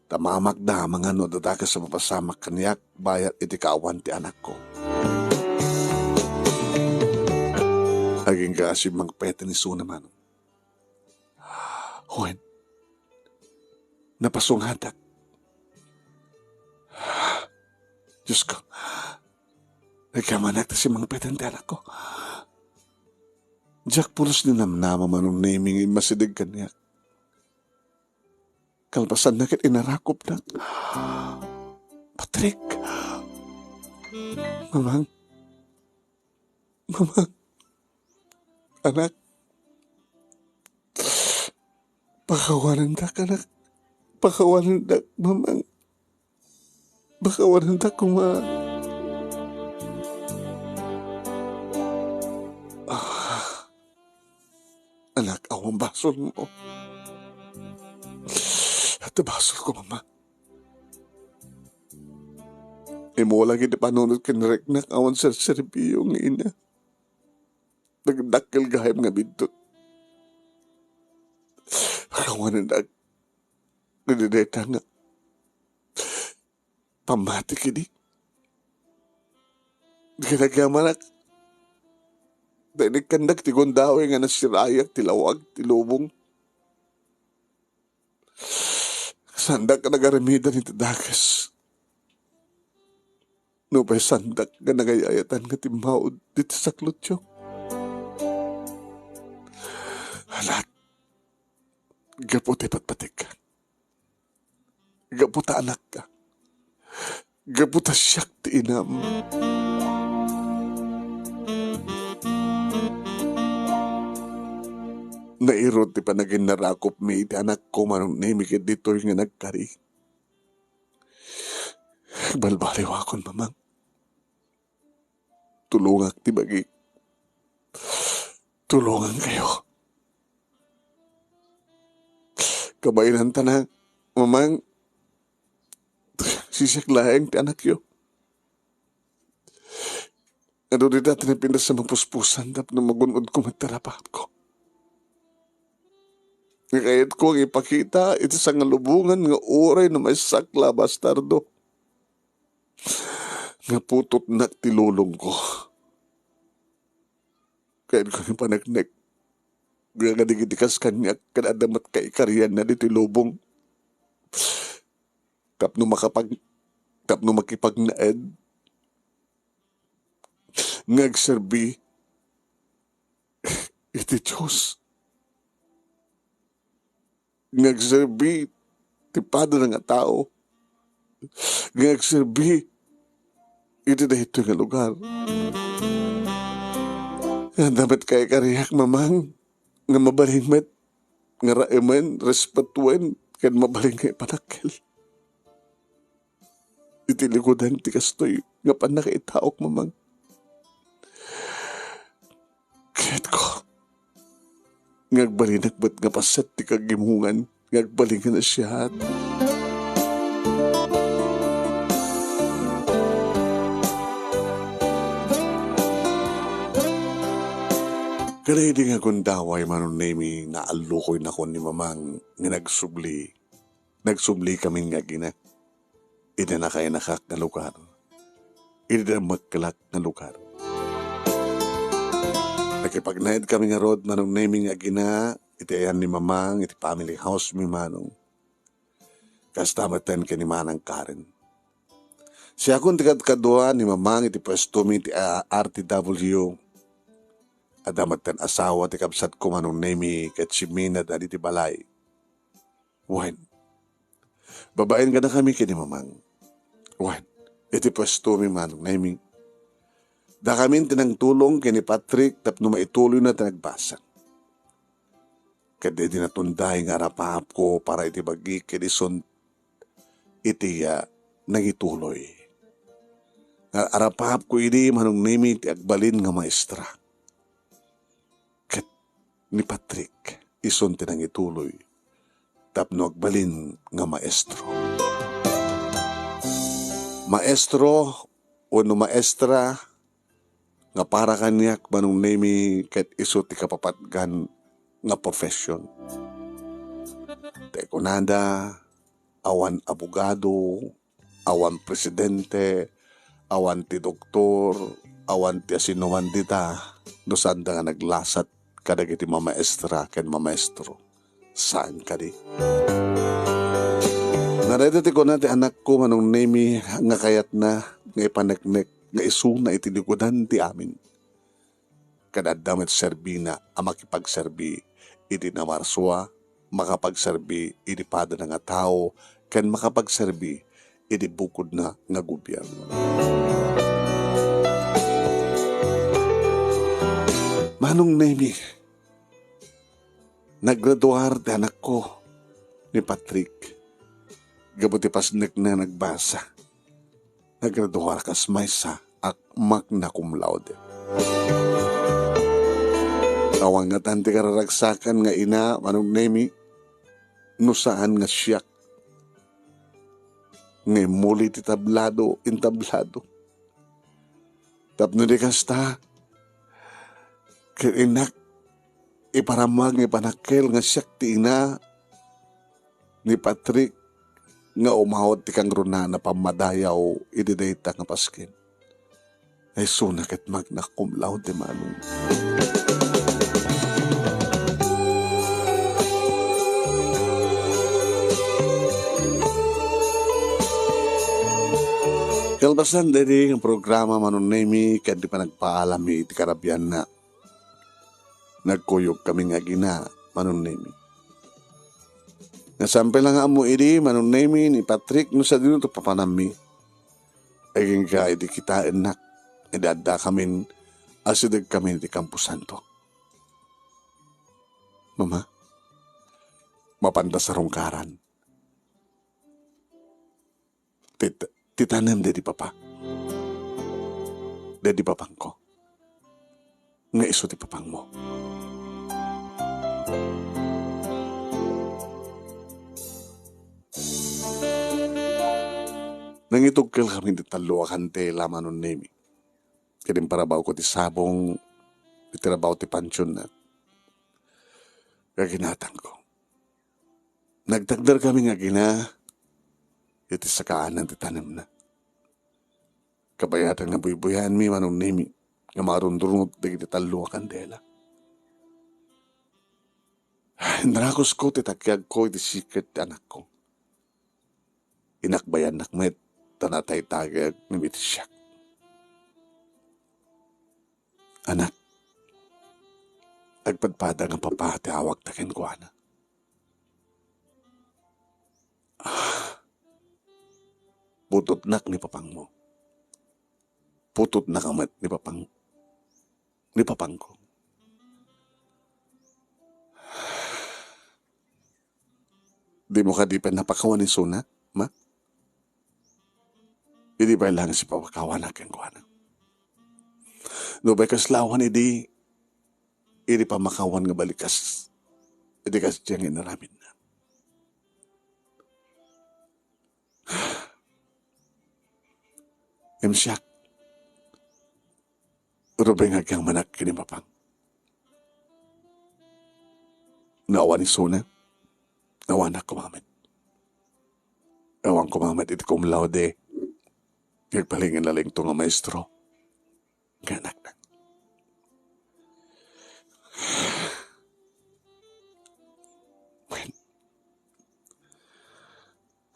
Tamamak na mga no dadakas sa mapasamak kanyak bayat iti kaawan ti anak ko. Haging kasi magpeta ni Suna manong. Juan, napasunghatak. Diyos ko, nagkamanak na si mga petang anak ko. Jack pulos ni namnama manong naming masidig kanyak. Kalpasan na kit inarakop na. Patrick. Mamang. Anak. Pakawanan da ka, anak. Pakawanan da, mamang. Pakawanan da kuma. Anak, awang basol mo. tabasol ko, mama. Imo lang hindi panunod kinrek na awan sa serbiyo ng ina. Nagdakil gahim nga bidot. Kawan na nagdideta nga. Pamati kini. Ginagamanak. Dahil kandak ti gondawe nga nasirayak, tilawag, tilubong. Sandak ka nagaramida ni Tadagas. No pa sandak ka nagayayatan nga timaod dito sa klutyo. Halat. Gaputi patpatik ka. Gaputa anak ka. Gaputa siyak ti inam. Nairot ti panagin narakop mi iti anak ko manong nemikit dito nga nagkari. Balbaliw akon, mamang. Tulungak ti bagi. Tulungan kayo. Kabayinan tanang, mamang, sisyak laheng ti anak yo. Ano rin natin napindas sa mapuspusan tap na magunod ko magtarapap ko. Ngayat ko ang ipakita ito sa ngalubungan nga oray na may sakla bastardo. Nga putot na tilulong ko. Kaya ko yung panagnek. Nga digitikas kanya kanadamat kay karyan na dito lubong. Tapno makipagnaed. Ngagserbi. Iti Diyos. Ngagserbi. Tipado na nga tao. Ngagserbi. Iti na ito nga lugar. Nga dapat kay kariyak, mamang. Nga mabalingmet. Nga raiman, respetuan. Kan mabaling kay panakil. Iti likodan ti kastoy. Nga panakaitaok, mamang. Kaya't ko. Ngagbalinagbat nga pasat ti kagimungan. Ngagbalingan na siya. Kaya di nga kung daway manon nemi na alukoy na ko ni mamang nga nagsubli. Nagsubli kami nga gina. Ida na kaya nakak na lugar. Ida na magkalak na lugar. Nakipagnaid kami nga rod manong nemi nga gina. Iti ayan ni mamang, iti family house mi manong. Kastamatan ka ni manang Karen. Siya kung tikad-kadua ni mamang iti pwesto mi iti RTW. Adamat tan asawa ti kapsat ko manong nemi kat simina dali ti balay. Wan. Babaen ka na kami kini mamang. Wan. Iti pwesto mi manong nemi. Da kami tinang tulong kini Patrick tapno maituloy na tinagbasa. Kadi dinatunday nga arapahap ko para iti bagi kinison iti nagituloy. Arapahap ko idi manong nemi ti agbalin nga maestra. Ni Patrick, ison tinang ituloy, tapno agbalin nga maestro. Maestro, o no maestra, nga para kanyak manong nemi ket iso ti kapapatgan nga profession. Tekunada, awan abogado, awan presidente, awan ti doktor, awan ti asinuman dita, no sanda nga naglasat kadag iti mamaestra ken mamaestro. Saan ka di? Naredati ko na ti anak ko manong nemi nga kayat na nga ipaneknek nga isuna iti likodan ti amin. Kadadamit serbi na makipagserbi iti namarswa, makapagserbi iti pada nga tao, ken makapagserbi iti bukod na nga gobyerno. Manong nemi, naggraduar ti anak ko ni Patrick. Gabuti pasnek na nagbasa. Naggraduar kas maysa ak magna cum laude. Awang nga tanti kararagsakan nga ina manong nemi no saan nga siyak Ngay muli ti tablado, intablado. Tapno di kasta, kainak, iparamag nga panakkel nga siyak ti ina ni Patrick nga umawat ti kang runa na pamadayaw ididayta nga paskin. Ay sunak at magnakumlaw ti manong. Kalbasan dari ang programa manunemi kad di pa nagpaalami iti karabyan na nagkuyog kami nga gina manunemi. Nasampe lang nga mo iti manunemi ni Patrick no sa dino to papanami. Aging ka iti kita enak idada kami asidag kami iti Campo Santo. Mama, mapanda sa rungkaran. Titanem dedi papa. Dedi papang ko. Nga iso ti papang mo. Nangitugkel kami di taluakan te laman nun nemi. Kirim parabaw ko ti sabong, itirabaw ti pansyon na. Kaginatang ko. Nagtagdar kami nga gina, iti sakaanan ti tanem na. Kabayatan nga buybuyan mi manong nemi, nga marundurungot di talo kandela. Narakos ko ti takyag ko iti secret ti anak ko. Inakbayan nakmet, tanatay tagag ni iti siyak. Anak, agpadpada nga papa ti awag taken ko ana. Putot nak ni papang mo. Putot na kamat ni papang ko. Di mo ka di pa napakawan ni Suna, ma? Hindi ba lang si pawakawan na keng kuwana? No ba kaslawan hindi pa makawan nga balikas. Hindi kasi diyang inaramin na. Emsyak. Urubay nga kang manak kini papang. Naawa ni Suna. Naawa na kumamit. Awang kumamit iti kumlaude. Nagpalingin na lang ito nga maestro. Ganak na.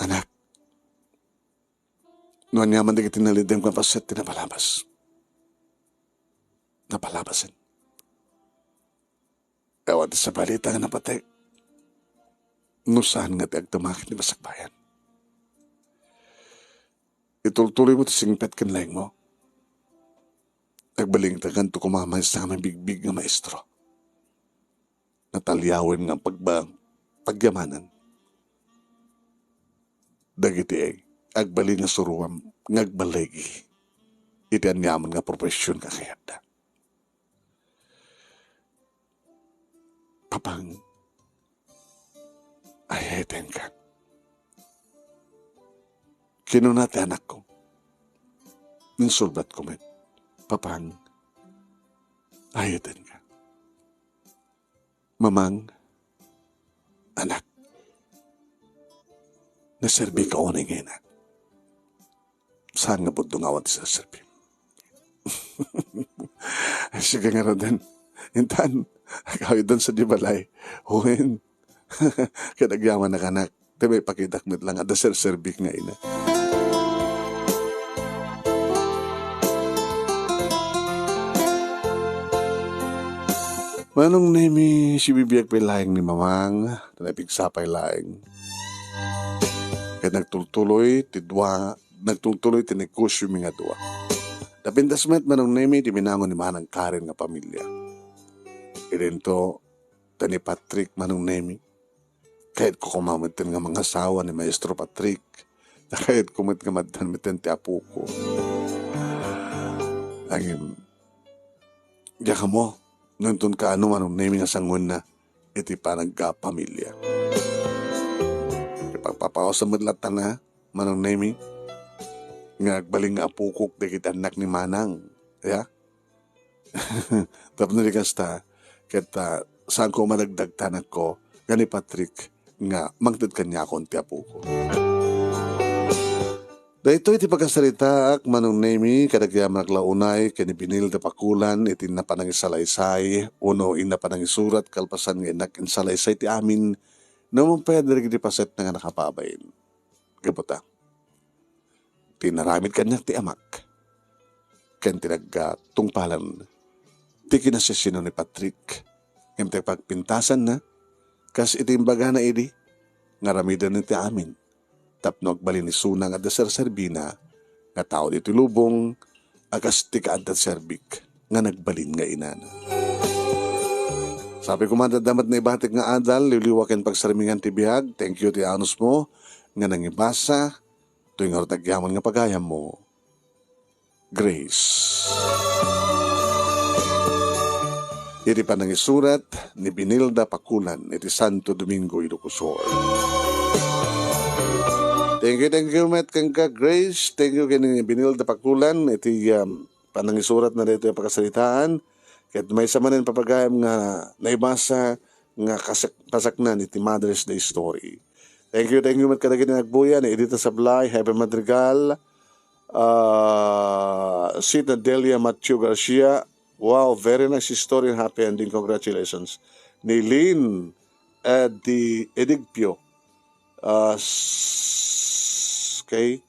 Anak. Noon nga man di kitinalidem kong paset, tinapalabas. Napalabasin. Ewan sa balita nga napatay. Nusahan nga ti agtumakit ni Basakbayan. Itultuloy mo ti singpet kanlaing mo. Nagbaling tagan to kumamay sa aming bigbig nga maestro. Natalyawin nga pagyamanan. Dagiti ay agbaling nga suruam ngagbalegi. Iti anyaman nga profesyon ka kayada. Papang, ayeten ka. Kinunati anak ko. Ninsulbat ko met. Papang, ayeten ka. Mamang, anak, naserbi ka o na ngayon. Saan nga budong awan sa serbi? Sige nga rin din. Intan, kawin doon sa Dibalay. Huwin. Kadagyaman na kanak. Tabi pakitakmit lang at ser-serbik nga ina. Manong nemi si bibiyag pa laing ni mamang. Tanapig sapay laing. Kaya nagtultuloy tinegosyo mga duwa. Tapindasmet manong nemi di minangon ni manang Karen nga pamilya. Irento tani Patrick manong nemi. Kahit ko kumamitin nga mga asawa ni Maestro Patrick. Kahit kumit nga maddan ti apo ko. Ang diya ka mo. Nuntun ka ano manong nemi nga sangun na iti pa nagka-pamilya. Pagpapaw sa madlatan na manong Nemi, nga agbaling nga apukok dagit anak ni Manang. Ya? Tapos nalikas ta, kita saan ko madagdag tanak ko, nga ni Patrick, nga mangtid kanya akong ti apuko. Dahito iti pagkasarita ak manong Nemi, kadagya maglaunay, kani Binilda Pakulan, iti napanangisalaysay, uno in napanangisurat, kalpasan nga inak insalaysay ti amin, naman pwede rin iti paset na nga nakapabayin. Kaputa, tinaramid kanya ti amak, kan tinagtungpalan, ti kinasasino ni Patrick, yung pagpintasan na, kas itimbaga na idi, ngaramidan ni ti amin. Tapno agbalin ni Sunang at Ser Serbina, nga tao dito lubong, akas tika at serbik, nga nagbalin nga inana. Sabi ko madadamat na ibatik nga adal, liliwakin pagsarmingan ti bihag, thank you ti anos mo, nga nangibasa, tuwing ortagyaman nga pagayam mo, Grace. Iti pa nangisurat ni Binilda Pakulan, iti Santo Domingo, Ilocosur. Thank you, Matt, kang ka, Grace. Thank you, kini Binilda Pakulan. Ito panangisurat na dito yung pagkasalitaan. Kahit may samanin papagayam nga naibasa nga pasaknan iti Mother's Day story. Thank you, Matt, kadagin na nagbuyan. Edita Sablay, Heber Madrigal, Sita Delia Matthew Garcia. Wow, very nice story and happy ending. Congratulations. Ni Lynn di Edigpio. Okay,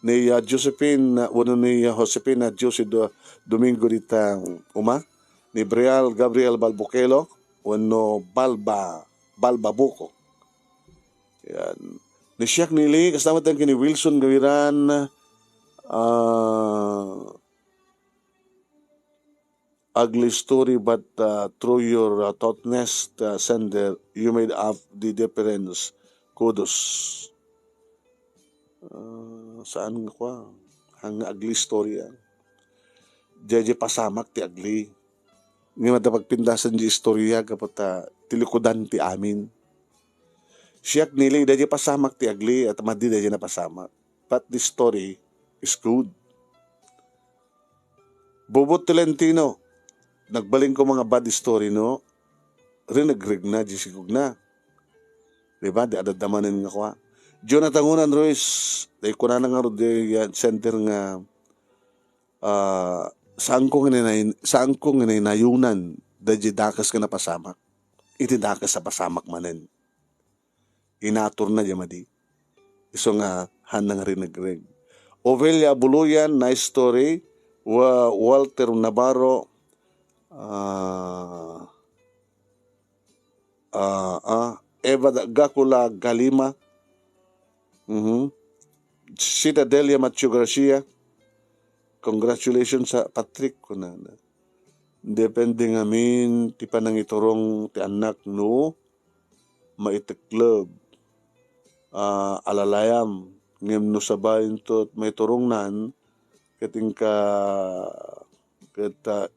ni Josephine, ni Josepina Jose Domingo dita ni Brial Gabriel Balbuquelo, Balba Buko. Yan. Ni Siak Nili, kasama tayo kini Wilson Gawiran, ugly story but through your thoughtness, sender, you made up the difference. Kudos. Saan ko ang ugly story yan. Jeje pasamak ti ugly. Nga matapagpindasan di istorya kapag tilikudan ti amin. Siyak nili, jeje pasamak ti ugly at madi jeje na pasamak. But the story is good. Bubot Tolentino, nagbaling ko mga bad story no, rinagrig na, jisigog na. Diba? Di adadamanin nga ko ha. Jonathan Unan Ruiz, day ko na nga center nga saan ko nga nayunan dahi dakas ka na pasamak. Iti dakas sa pasamak manen. Inatur na di madi. Iso nga hanang rinagrig. Ovelia Buluyan, nice story. Walter Navarro, Eva Gakula Galima, Sita Delia Matthew Garcia. Congratulations sa Patrick ko na. Depende ngamin ti panang iturong ti anak no maitiklub alalayam ngem no sabayin to may turong nan kating ka kita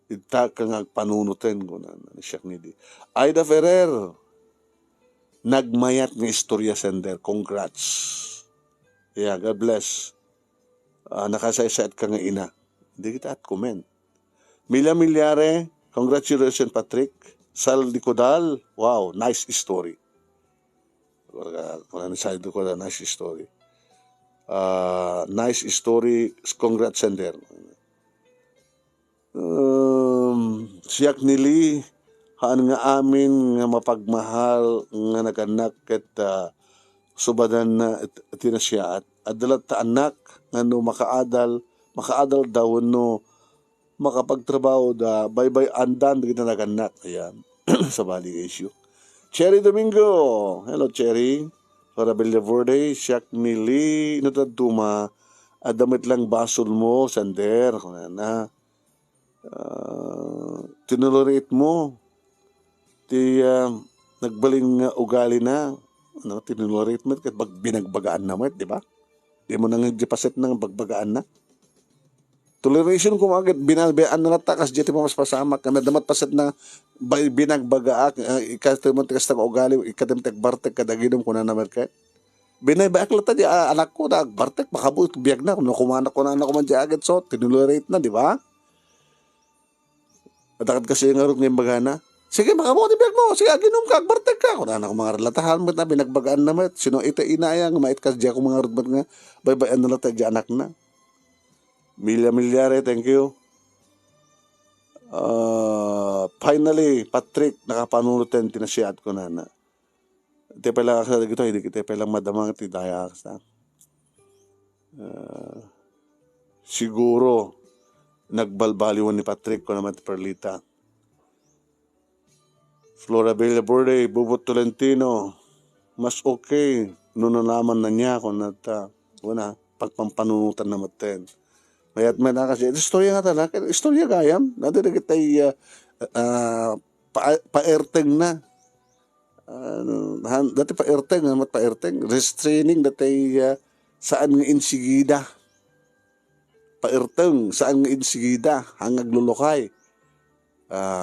ita kang agpanunutin ko na siyak ni di. Aida Ferrer, nagmayat ng istorya sender. Congrats. Yeah, God bless. Nakasaysayat ka nga ina. Hindi kita at comment. Mila Milyare, congratulations Patrick. Sal Dicodal, wow, nice story. Kung nasabi ko na nice story. Nice story, congrats sender. Siyak nili, haan nga amin nga mapagmahal nga naganak ket subadan na tinasya at adalat ta anak nga no makaadal daw no makapagtrabaho da bye andan kita naganak ayan sa bali issue. Cherry Domingo, hello Cherry. Para Verde, siyak nili nataduma adamit lang basol mo sander na tinulorit mo ti nagbaling ugali na ano tinulorit mo kat binagbagaan na mo di ba di mo nang paset nang bagbagaan na toleration ko agad binalbean na takas jeti mo mas pasamak na damat paset na binagbagaak ikatem mo tikas tag ugali ikatem tag bartek kadagidom ko na namerket Binaybak lang tayo, anak ko, nagbartek, makabuot, biyag na, kung kumanak ko na anak ko man dyan agad, so, tinulerate na, di ba? Matakad kasi yung arot ngayong bagana. Sige, makabuot, biyag mo, sige, aginom ka, agbartek ka. Kung anak ko mga relatahan mo na, binagbagaan na mo, sino ito inayang, mait ka dyan kung mga arot nga, baybayan na lang tayo dyan, anak na. Milya-milyare, thank you. Finally, Patrick, nakapanunutin, tinasiyat ko na. Ito pala ka sa gito, hindi kita palang madamang tidaya ka. Siguro, nagbalbaliwan ni Patrick ko naman Perlita. Flora Bella Borde, Bubot Tolentino, mas okay, nunalaman na niya kung pagpampanunutan na matin. Mayat may nakasya, istorya nga talaga, istorya gayam, natin ay paerteng na. Dati paerteng, restraining dati saan nga insigida. Paerteng, saan nga insigida, hangag lulukay.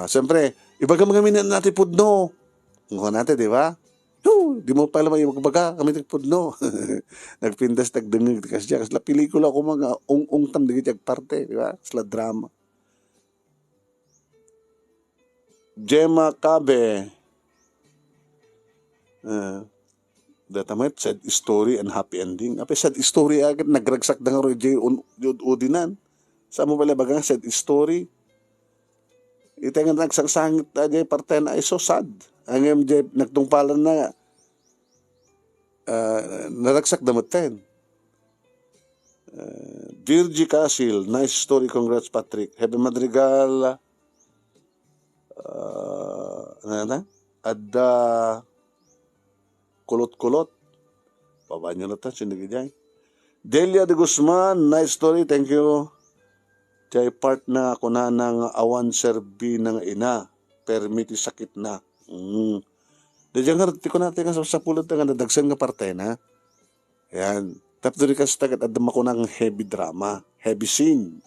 Siyempre, iba ka mga minan natin pudno. Ngayon natin, di ba? Di mo pala may magbaga, kami nagpudno. Nagpindas, nagdengag, kasi pelikula ko mga ung-ungtam, di parte, di ba? Sila drama. Gemma Cabe, datamit, sad story and happy ending. Apa sad story agad, nagragsak na nga Roy Udinan. Sa mo pala bagang sad story. Ito nga nagsangsangit na dyan, parte na ay so sad. Ang MJ, nagtungpalan na naragsak na matin. Virgie Casil, nice story, congrats Patrick. Happy Madrigal, Adda kulot-kulot. Baba nyo na ito, sinigay dyan. Delia de Guzman, nice story, thank you. Jay part na ako na ng awan serbi ng ina. Permiti sakit na. Diyan nga, ko natin sa pulot nga nadagsan nga parte na. Ayan. Tapos doon kasi tagat adama ko ng heavy drama. Heavy scene.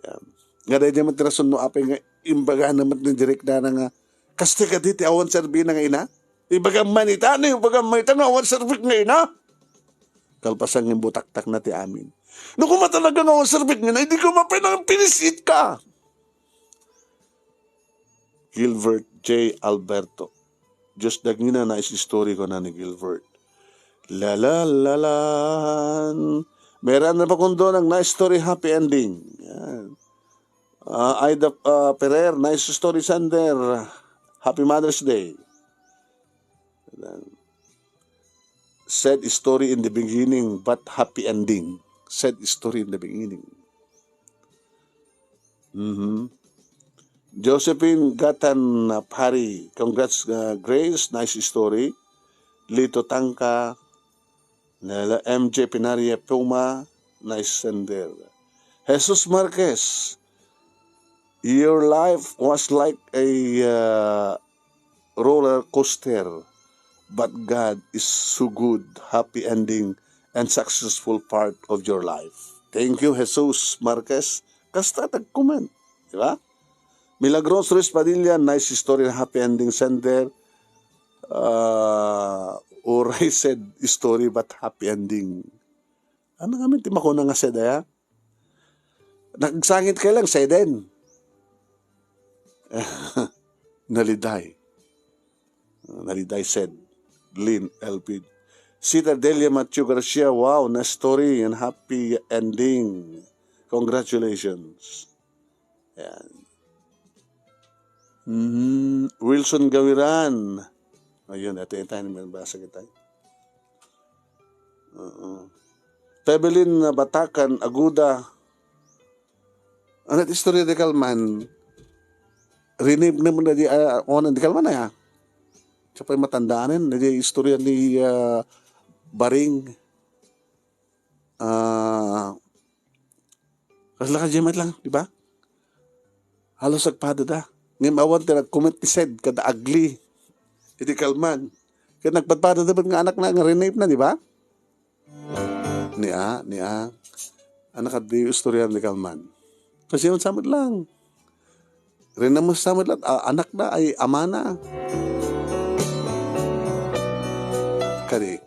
Ayan. Nga dahil dyan matirason no apay nga imbaga naman ng direct na nga kasi ka dito awan serbi ng ina. Ibagang manita na yung bagang manita nga awan serbi ng ina. Kalpasang yung butak-tak na ti amin. No kung matalaga nga awan serbi ng ina, hindi ko mapinang pinisit ka. Gilbert J. Alberto. Diyos dagina na story ko na ni Gilbert. Lalalan. Meron na pa kundo ng nice story, happy ending. Yan. Aida Pereira, nice story, Sander. Happy Mother's Day. Sad story in the beginning, but happy ending. Sad story in the beginning. Josephine Gatan Pari, congrats Grace, nice story. Lito Tangka, MJ Pinaria Puma, nice sender. Jesus Marquez, your life was like a roller coaster, but God is so good, happy ending, and successful part of your life. Thank you, Jesus Marquez. Kasta nag-comment, di ba? Milagros Ruiz Padilla, nice story, happy ending sender. Oray said story but happy ending. Ano nga minti mako na nga said ya? Nagsangit ka lang, seden. Naliday. Naliday said. Lynn LP. Sita Delia Matthew Garcia, wow, na story and happy ending. Congratulations. Yan. Wilson Gawiran. Ayun, ito yung tayo naman basa kita. Pebelin Batakan, Aguda. Ano ito story de Kalman? Rename naman na di, di Kalman na ya. Siya pa yung matandaanin. Na di istorya ni Baring. Kasla ka jemet lang, di ba? Halos agpada da. Ngayon awan tayo nag-comment ni Sed, kada agli. Hindi Kalman. Kaya nagpadpada dapat nga anak na, nga rename na, di ba? Nia. Anak at di istorya ni Kalman. Kasi yun samad lang. Rename mo samad lang. Anak na ay ama na. Kari.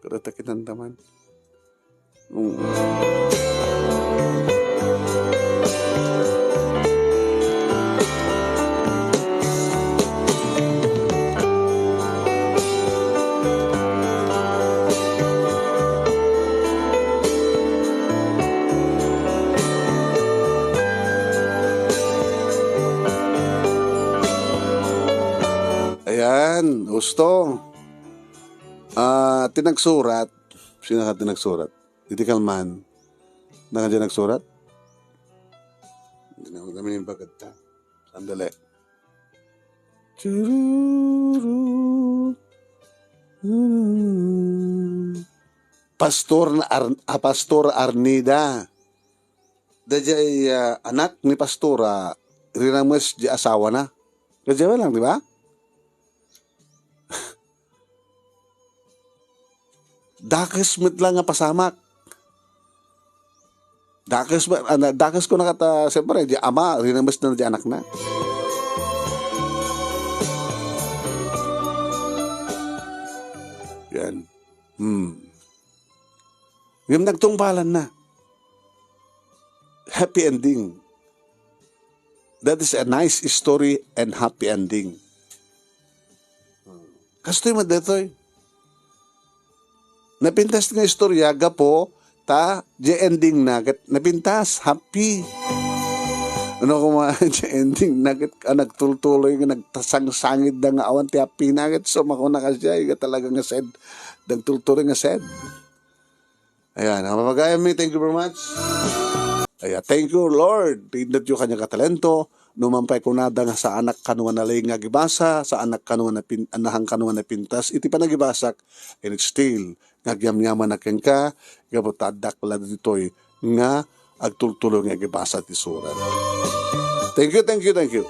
Kada kinandaman. Ayan, gusto. Tinagsurat. Sino ka tinagsurat? Hindi Kalman. Nakadyan nagsurat? Hindi na ako kami yung bagad ta. Sandali. Pastor Arnida. Dajay anak ni Pastora, rinamas di asawa na. Kadya lang, di ba? Dakes mit lang nga pasamak. Dakes ko na kata, siyempre, di ama, rinamas na di anak na. Yan. Yung nagtungbalan na. Happy ending. That is a nice story and happy ending. Kastoy mo detoy. Napintas nga istorya, gapo, di ending na, napintas, happy. Ano kung di ending, nagtultuloy, nagtasang-sangid na nga awan, ti happy na, so makuna ka siya, talaga nga said, nagtultuloy nga said. Ayan, mamagayam mi, thank you very much. Ayan, thank you, Lord. Tindat yung kanyang katalento, numampay ko nada nga sa anak kanuan na nga gibasa, sa anak kanuan na anahang kanuan na pintas, iti pa nagibasak, and still, nagyamyaman na ken ka, gabutadak pala dito'y nga agtultulo nga gibasa ti surat. Thank you.